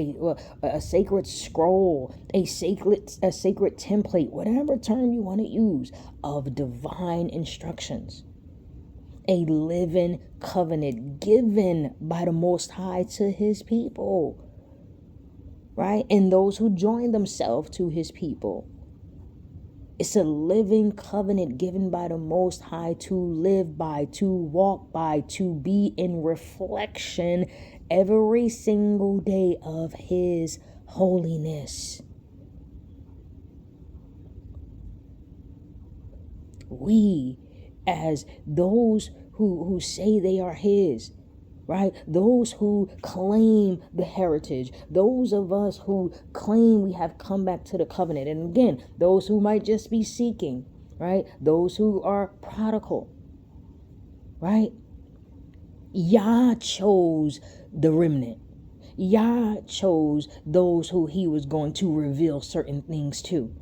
a sacred scroll, a sacred template, whatever term you want to use, of divine instructions. A living covenant given by the Most High to his people, right? And those who join themselves to his people. It's a living covenant given by the Most High to live by, to walk by, to be in reflection every single day of his holiness. We, as those who say they are his, right? Those who claim the heritage, those of us who claim we have come back to the covenant. And again, those who might just be seeking, right? Those who are prodigal, right? Yah chose the remnant. Yah chose those who he was going to reveal certain things to.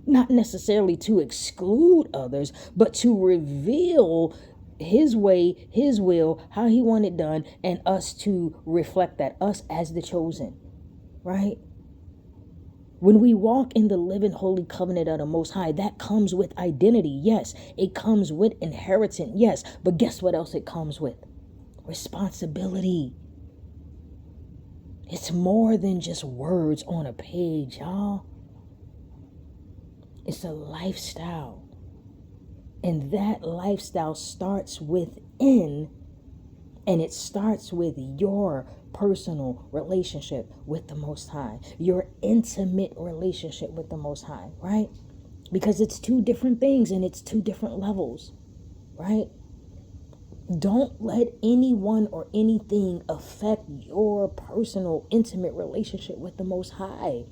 Not necessarily to exclude others, but to reveal his way, his will, how he wanted it done, and us to reflect that, us as the chosen, right? When we walk in the living holy covenant of the Most High, that comes with identity, yes. It comes with inheritance, yes. But guess what else it comes with? Responsibility. It's more than just words on a page, y'all. It's a lifestyle. And that lifestyle starts within, and it starts with your personal relationship with the Most High, your intimate relationship with the Most High, right? Because it's two different things and it's two different levels, right? Don't let anyone or anything affect your personal, intimate relationship with the Most High.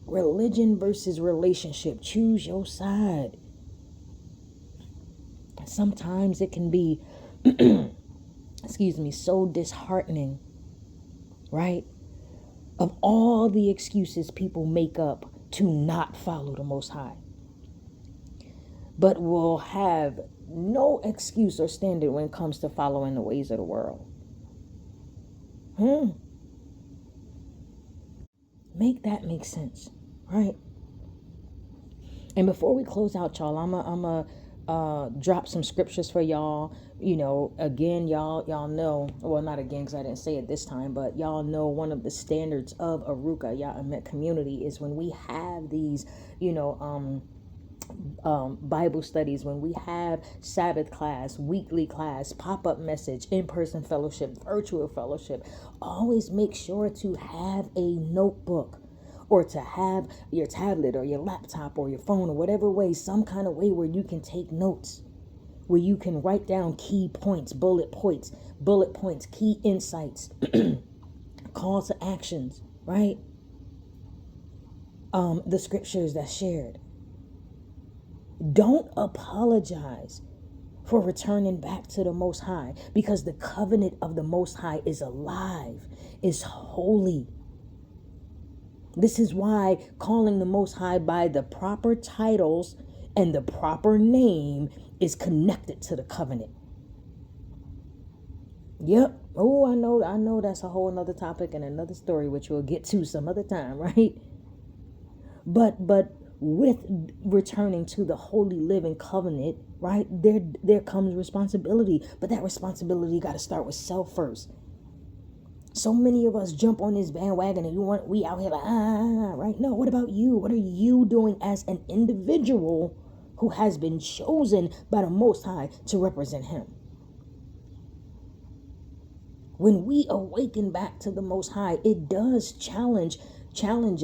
Religion versus relationship. Choose your side. Sometimes it can be, so disheartening, right? Of all the excuses people make up to not follow the Most High, but will have no excuse or standard when it comes to following the ways of the world. Make that make sense, right? And before we close out, y'all, I'm drop some scriptures for y'all. You know, again, y'all know, well, not again, because I didn't say it this time, but y'all know one of the standards of Arukah, Ahmet community, is when we have these, Bible studies, when we have Sabbath class, weekly class, pop-up message, in-person fellowship, virtual fellowship, always make sure to have a notebook, or to have your tablet or your laptop or your phone or whatever way, some kind of way where you can take notes, where you can write down key points, bullet points, key insights, call to actions, right? The scriptures that's shared. Don't apologize for returning back to the Most High, because the covenant of the Most High is alive, is holy. This is why calling the Most High by the proper titles and the proper name is connected to the covenant. Yep. Oh, I know that's a whole another topic and another story, which we'll get to some other time, right? But with returning to the holy living covenant, right? There comes responsibility, but that responsibility got to start with self first. So many of us jump on this bandwagon and we out here like, right? No, what about you? What are you doing as an individual who has been chosen by the Most High to represent Him? When we awaken back to the Most High, it does challenge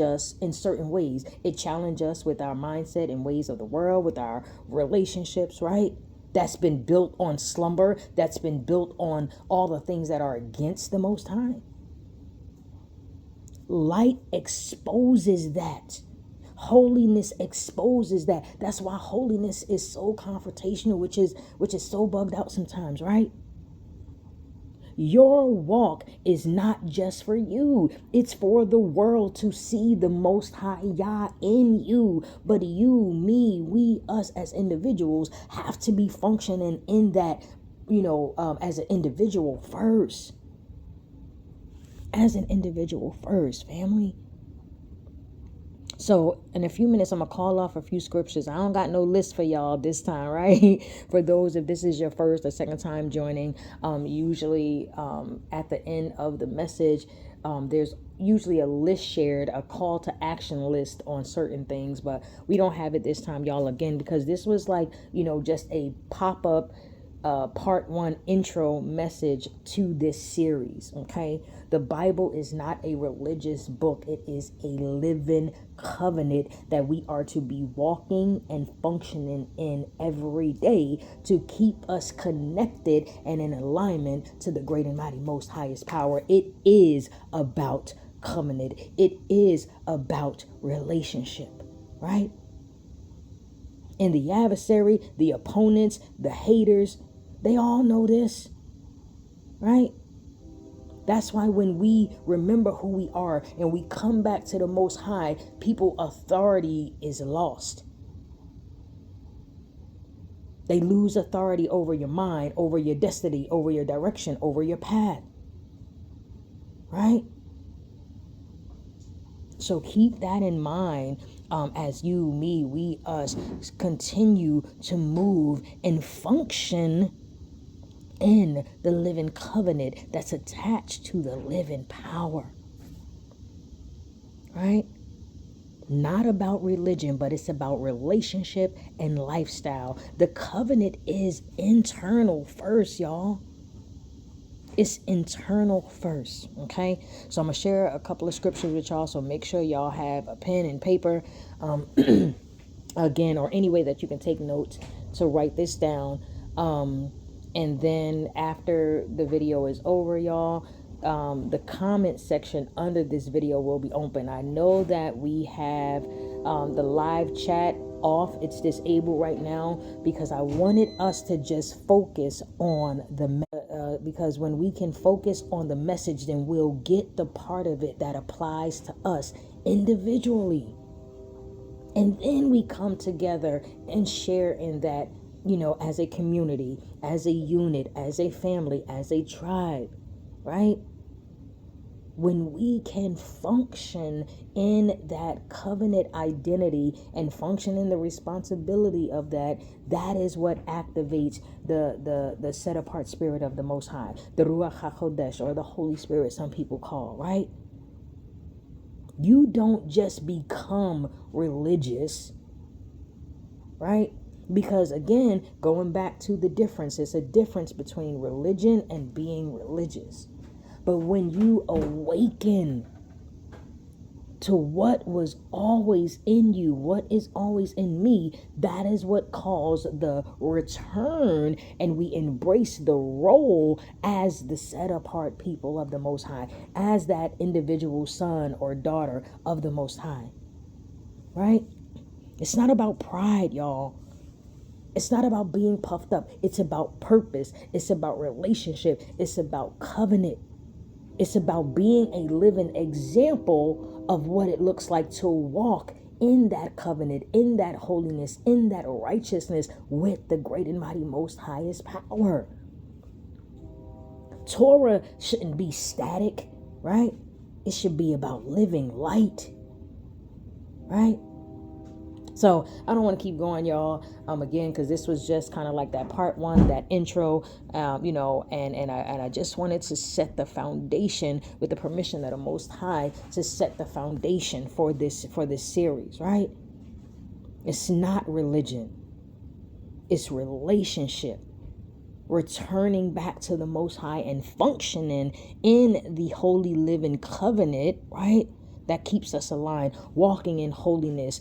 us in certain ways. It challenges us with our mindset and ways of the world, with our relationships, right? That's been built on slumber. That's been built on all the things that are against the Most High. Light exposes that. Holiness exposes that. That's why holiness is so confrontational, which is so bugged out sometimes, right? Your walk is not just for you. It's for the world to see the Most High Yah in you. But you, me, we, us as individuals have to be functioning in that, as an individual first. As an individual first, family. So in a few minutes, I'm going to call off a few scriptures. I don't got no list for y'all this time, right? For those, if this is your first or second time joining, usually at the end of the message, there's usually a list shared, a call to action list on certain things, but we don't have it this time, y'all, again, because this was like, just a pop-up part 1 intro message to this series. Okay, the Bible is not a religious book. It is a living covenant that we are to be walking and functioning in every day to keep us connected and in alignment to the great and mighty most highest power. It is about covenant. It is about relationship, right? And the adversary, the opponents, the haters, they all know this, right? That's why when we remember who we are and we come back to the Most High, people's authority is lost. They lose authority over your mind, over your destiny, over your direction, over your path, right? So keep that in mind as you, me, we, us continue to move and function in the living covenant that's attached to the living power, right? Not about religion, but it's about relationship and lifestyle. The covenant is internal first, y'all. It's internal first, okay? So I'm going to share a couple of scriptures with y'all, so make sure y'all have a pen and paper, again, or any way that you can take notes to write this down. And then after the video is over, y'all, the comment section under this video will be open. I know that we have the live chat off. It's disabled right now because I wanted us to just focus on because when we can focus on the message, then we'll get the part of it that applies to us individually. And then we come together and share in that, as a community, as a unit, as a family, as a tribe, right? When we can function in that covenant identity and function in the responsibility of that, that is what activates the set apart spirit of the Most High, the Ruach HaKodesh, or the Holy Spirit, some people call, right? You don't just become religious, right? Because again, going back to the difference, it's a difference between religion and being religious. But when you awaken to what was always in you, what is always in me, that is what calls the return, and we embrace the role as the set apart people of the Most High, as that individual son or daughter of the Most High, right? It's not about pride, y'all. It's not about being puffed up. It's about purpose. It's about relationship. It's about covenant. It's about being a living example of what it looks like to walk in that covenant, in that holiness, in that righteousness with the great and mighty most highest power. Torah shouldn't be static, right? It should be about living light, right? So I don't want to keep going, y'all, again, because this was just kind of like that part one, that intro, and I just wanted to set the foundation with the permission of the Most High to set the foundation for this series, right? It's not religion. It's relationship. Returning back to the Most High and functioning in the holy living covenant, right? That keeps us aligned, walking in holiness.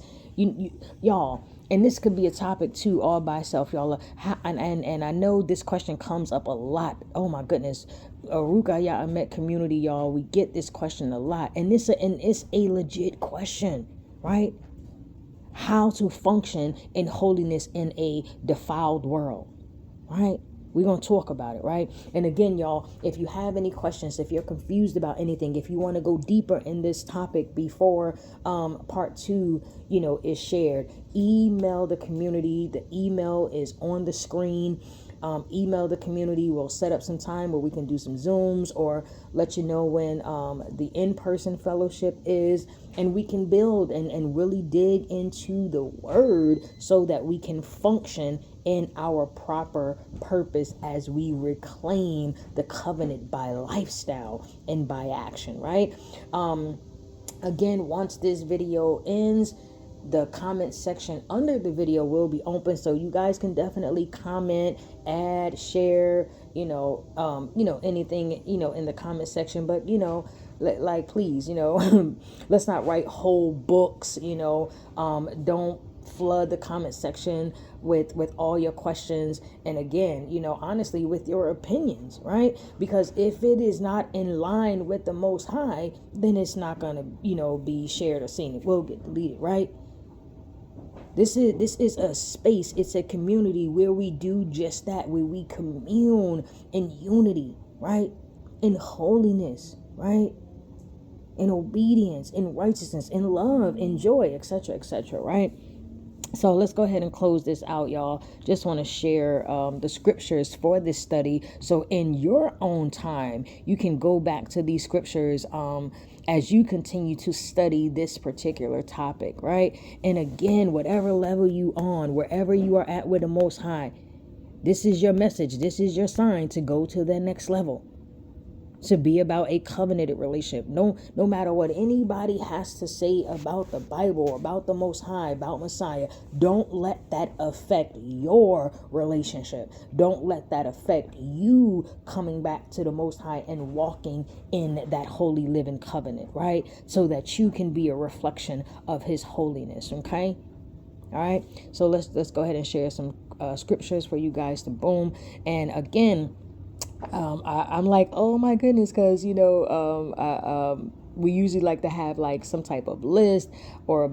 Y'all, and this could be a topic too, all by itself, y'all. And I know this question comes up a lot. Oh my goodness, Arukah Ahmet community, y'all. We get this question a lot, and it's a legit question, right? How to function in holiness in a defiled world, right? We're going to talk about it, right? And again, y'all, if you have any questions, if you're confused about anything, if you want to go deeper in this topic before part 2, is shared, email the community. The email is on the screen. Email the community. We'll set up some time where we can do some Zooms or let you know when the in-person fellowship is, and we can build and really dig into the word so that we can function in our proper purpose as we reclaim the covenant by lifestyle and by action, right? Again, once this video ends, the comment section under the video will be open, so you guys can definitely comment, add, share, anything, in the comment section. But like, please, let's not write whole books. Don't flood the comment section with all your questions, and again, honestly, with your opinions, right? Because if it is not in line with the Most High, then it's not gonna be shared or seen. It will get deleted, right? This is a space, it's a community where we do just that, where we commune in unity, right? In holiness, right? In obedience, in righteousness, in love, in joy, etc., right? So let's go ahead and close this out, y'all. Just want to share the scriptures for this study. So in your own time, you can go back to these scriptures as you continue to study this particular topic, right? And again, whatever level you on, wherever you are at with the Most High, this is your message. This is your sign to go to the next level. To be about a covenanted relationship. No matter what anybody has to say about the Bible, about the Most High, about Messiah, don't let that affect your relationship. Don't let that affect you coming back to the Most High and walking in that holy living covenant, right? So that you can be a reflection of His holiness, okay? All right, so let's go ahead and share some scriptures for you guys to boom. And again, I'm like, oh my goodness, because we usually like to have like some type of list or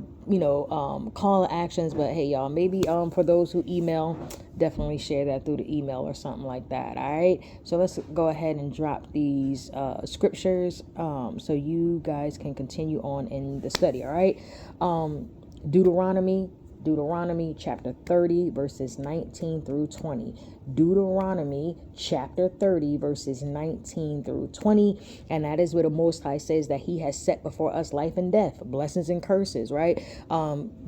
call to actions, but hey, y'all, maybe for those who email, definitely share that through the email or something like that. All right, so let's go ahead and drop these scriptures so you guys can continue on in the study. All right, Deuteronomy chapter 30 verses 19 through 20. Deuteronomy chapter 30 verses 19 through 20. And that is where the Most High says that He has set before us life and death, blessings and curses, right?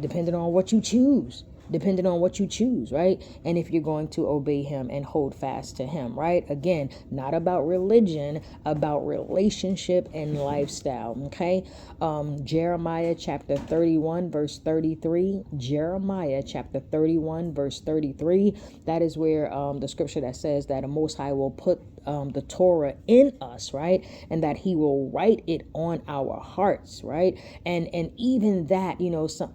Depending on what you choose. Right? And if you're going to obey Him and hold fast to Him, right? Again, not about religion, about relationship and lifestyle, okay? Jeremiah chapter 31 verse 33. Jeremiah chapter 31 verse 33. That is where the scripture that says that the Most High will put the Torah in us, right? And that He will write it on our hearts, right? And even that,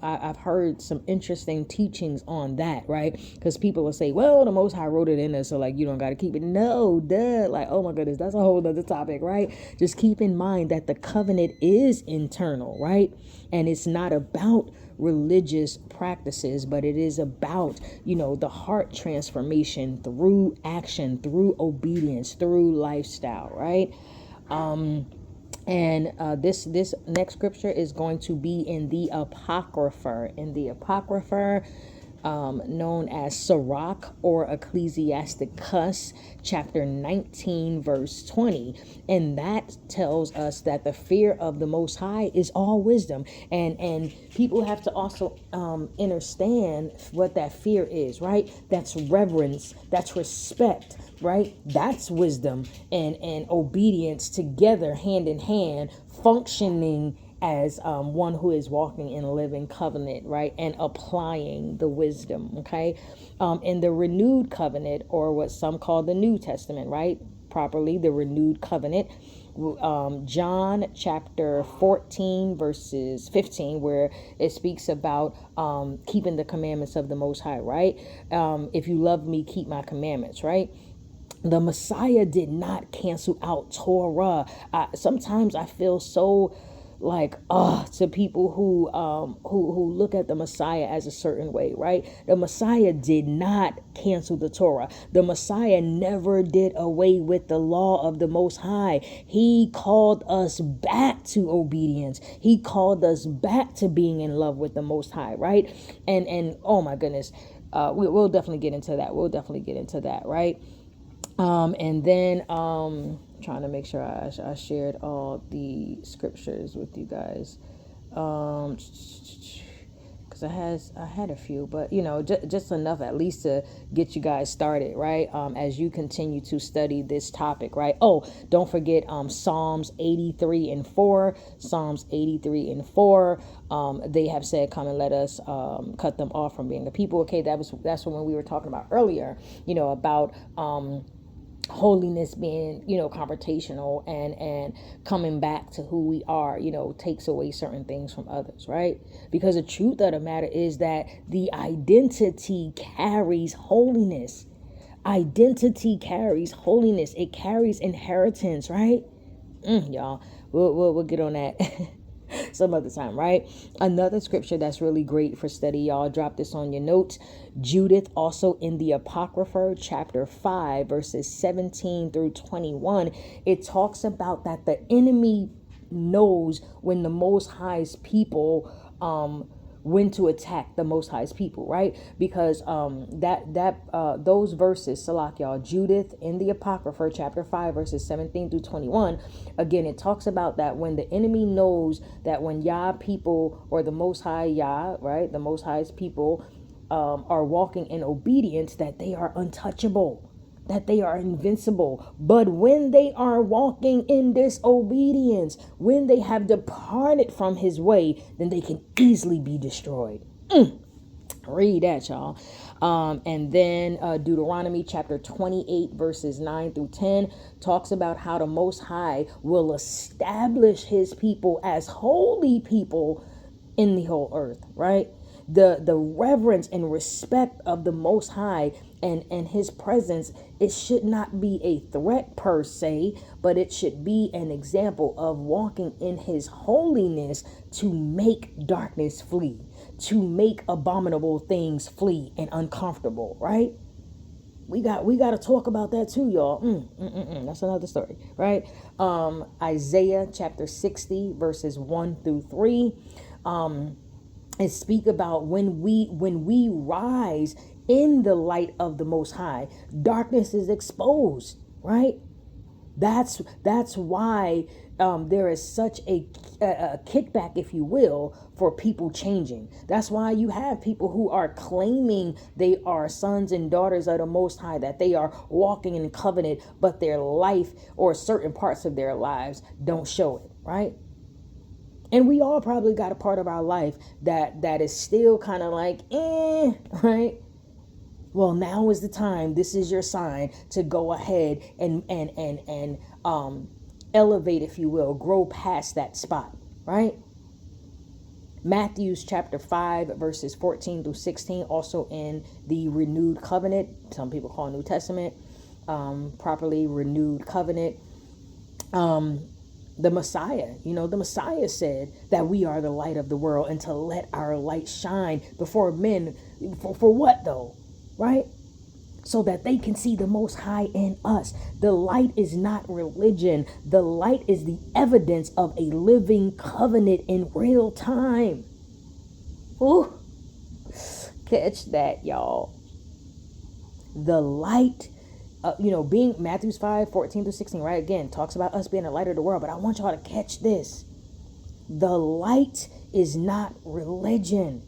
I've heard some interesting teachings on that, right? Because people will say, well, the Most High wrote it in us, so like you don't got to keep it. No, duh. Like, oh my goodness, that's a whole other topic, right? Just keep in mind that the covenant is internal, right? And it's not about religious practices, but it is about, the heart transformation through action, through obedience, through lifestyle, right? And this next scripture is going to be in the Apocrypha. known as Sirach or Ecclesiasticus, chapter 19, verse 20. And that tells us that the fear of the Most High is all wisdom. And people have to also understand what that fear is, right? That's reverence, that's respect, right? That's wisdom and obedience together, hand in hand, functioning as one who is walking in a living covenant, right? And applying the wisdom, okay? In the renewed covenant, or what some call the New Testament, right? Properly, the renewed covenant. John chapter 14 verses 15, where it speaks about keeping the commandments of the Most High, right? If you love me, keep my commandments, right? The Messiah did not cancel out Torah. Sometimes I feel so like to people who look at the Messiah as a certain way, right? The Messiah did not cancel the Torah. The Messiah never did away with the law of the Most High. He called us back to obedience. He called us back to being in love with the Most High, right? And oh my goodness, we'll definitely get into that. Right? And then trying to make sure I shared all the scriptures with you guys, because I had a few, but just enough at least to get you guys started, right? As you continue to study this topic, right? Oh, don't forget Psalms 83 and 4. Psalms 83 and 4. They have said, "Come and let us cut them off from being the people." Okay, that's when we were talking about earlier, about holiness being confrontational and coming back to who we are takes away certain things from others, right? Because the truth of the matter is that the identity carries holiness. It carries inheritance, right? Y'all, we'll get on that some other time, right? Another scripture that's really great for study, y'all, drop this on your notes. Judith, also in the Apocrypha, chapter 5, verses 17 through 21. It talks about that the enemy knows when the Most High's people when to attack the Most High's people, right? Because those verses, Salak, y'all, Judith in the Apocrypha, chapter 5, verses 17 through 21, again, it talks about that when the enemy knows that when Yah people, or the Most High Yah, right, the Most High's people are walking in obedience, that they are untouchable, that they are invincible. But when they are walking in disobedience, when they have departed from his way, then they can easily be destroyed. Read that, y'all. And then Deuteronomy chapter 28 verses 9 through 10 talks about how the Most High will establish his people as holy people in the whole earth, right? The reverence and respect of the Most High and his presence, it should not be a threat per se, but it should be an example of walking in his holiness to make darkness flee, to make abominable things flee and uncomfortable, right? We got to talk about that too, y'all. That's another story, right? Isaiah chapter 60 verses 1 through 3. And speak about when we rise in the light of the Most High, darkness is exposed, right? That's why there is such a kickback, if you will, for people changing. That's why you have people who are claiming they are sons and daughters of the Most High, that they are walking in covenant, but their life or certain parts of their lives don't show it, right? And we all probably got a part of our life that is still kind of like, right? Well, now is the time. This is your sign to go ahead and elevate, if you will, grow past that spot, right? Matthew's chapter 5, verses 14 through 16, also in the renewed covenant. Some people call New Testament, properly renewed covenant. The Messiah, the Messiah said that we are the light of the world and to let our light shine before men. For what though? Right? So that they can see the Most High in us. The light is not religion. The light is the evidence of a living covenant in real time. Ooh. Catch that, y'all. The light, being Matthew 5:14-16, right? Again, talks about us being the light of the world. But I want y'all to catch this. The light is not religion.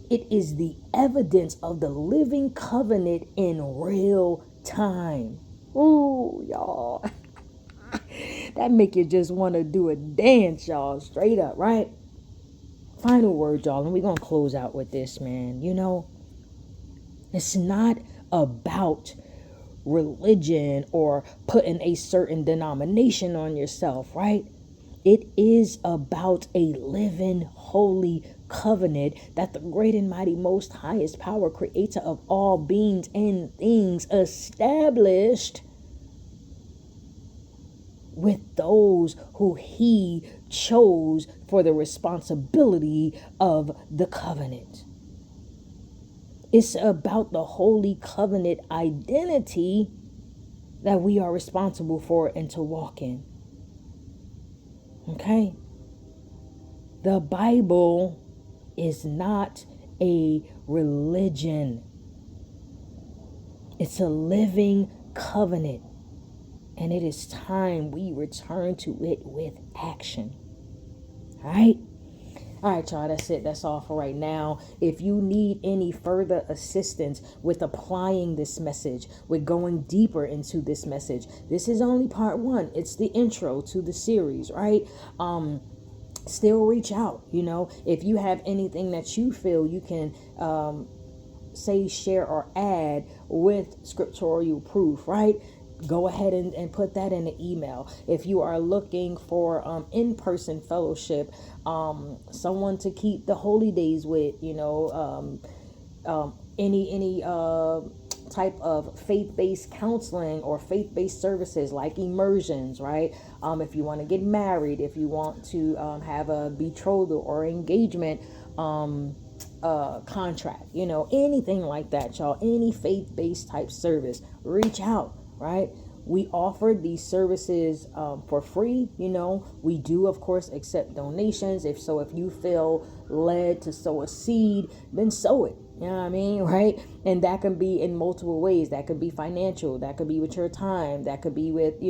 It is the evidence of the living covenant in real time. Ooh, y'all. That make you just want to do a dance, y'all. Straight up, right? Final word, y'all. And we're going to close out with this, man. It's not about religion or putting a certain denomination on yourself, right? It is about a living, holy covenant that the great and mighty most highest power, creator of all beings and things, established with those who he chose for the responsibility of the covenant. It's about the holy covenant identity that we are responsible for and to walk in. Okay? The Bible is not a religion. It's a living covenant. And it is time we return to it with action. All right? All right, y'all, that's it. That's all for right now. If you need any further assistance with applying this message, with going deeper into this message, this is only part one. It's the intro to the series, right? Still reach out. If you have anything that you feel you can say, share, or add with scriptural proof, right? Go ahead and put that in the email. If you are looking for in-person fellowship, someone to keep the holy days with, any type of faith-based counseling or faith-based services like immersions, right? If you want to get married, if you want to have a betrothal or engagement contract, anything like that, y'all, any faith-based type service, reach out. Right? We offer these services for free. We do, of course, accept donations. If you feel led to sow a seed, then sow it. You know what I mean? Right? And that can be in multiple ways. That could be financial. That could be with your time. That could be with,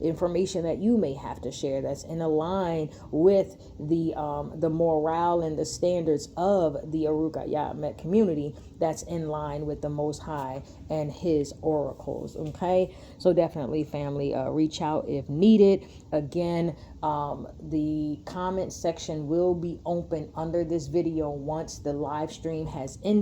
information that you may have to share that's in line with the morale and the standards of the Arukah Ahmet community, that's in line with the Most High and his oracles. Okay? So definitely, family, reach out if needed. Again, the comment section will be open under this video once the live stream has ended.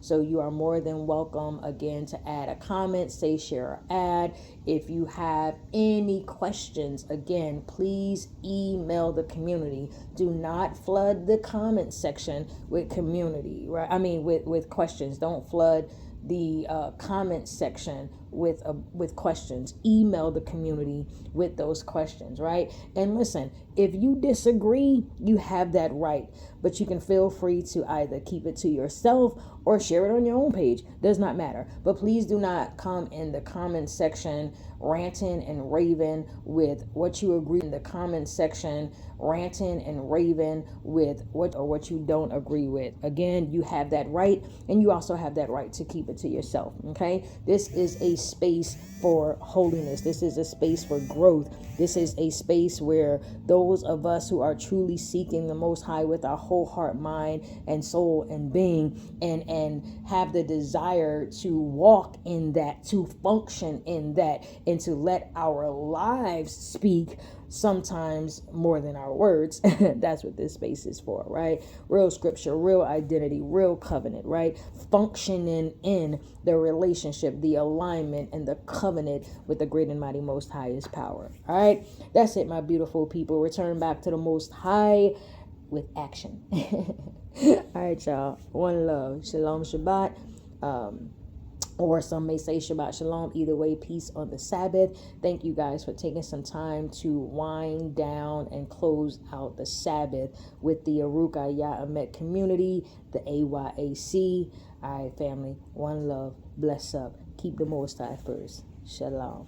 So you are more than welcome, again, to add a comment, say, share, or add. If you have any questions, again, please email the community. Do not flood the comment section with community, right? With questions. Don't flood the comment section with questions. Email the community with those questions, right? And listen, if you disagree, you have that right, but you can feel free to either keep it to yourself or share it on your own page. Does not matter. But please do not come in the comment section ranting and raving with what you agree, in the comment section ranting and raving with what you don't agree with. Again, you have that right, and you also have that right to keep it to yourself. Okay? This is a space for holiness. This is a space for growth. This is a space where those of us who are truly seeking the Most High with our whole heart, mind, and soul and being, and have the desire to walk in that, to function in that, and to let our lives speak sometimes more than our words. That's what this space is for, right? Real scripture, real identity, real covenant, right? Functioning in the relationship, the alignment, and the covenant with the great and mighty Most Highest power. All right, that's it, my beautiful people. Return back to the Most High with action. All right, y'all. One love. Shalom Shabbat. Or some may say Shabbat Shalom. Either way, peace on the Sabbath. Thank you guys for taking some time to wind down and close out the Sabbath with the Arukah Ahmet community, the AYAC. All right, family. One love. Bless up. Keep the Most High first. Shalom.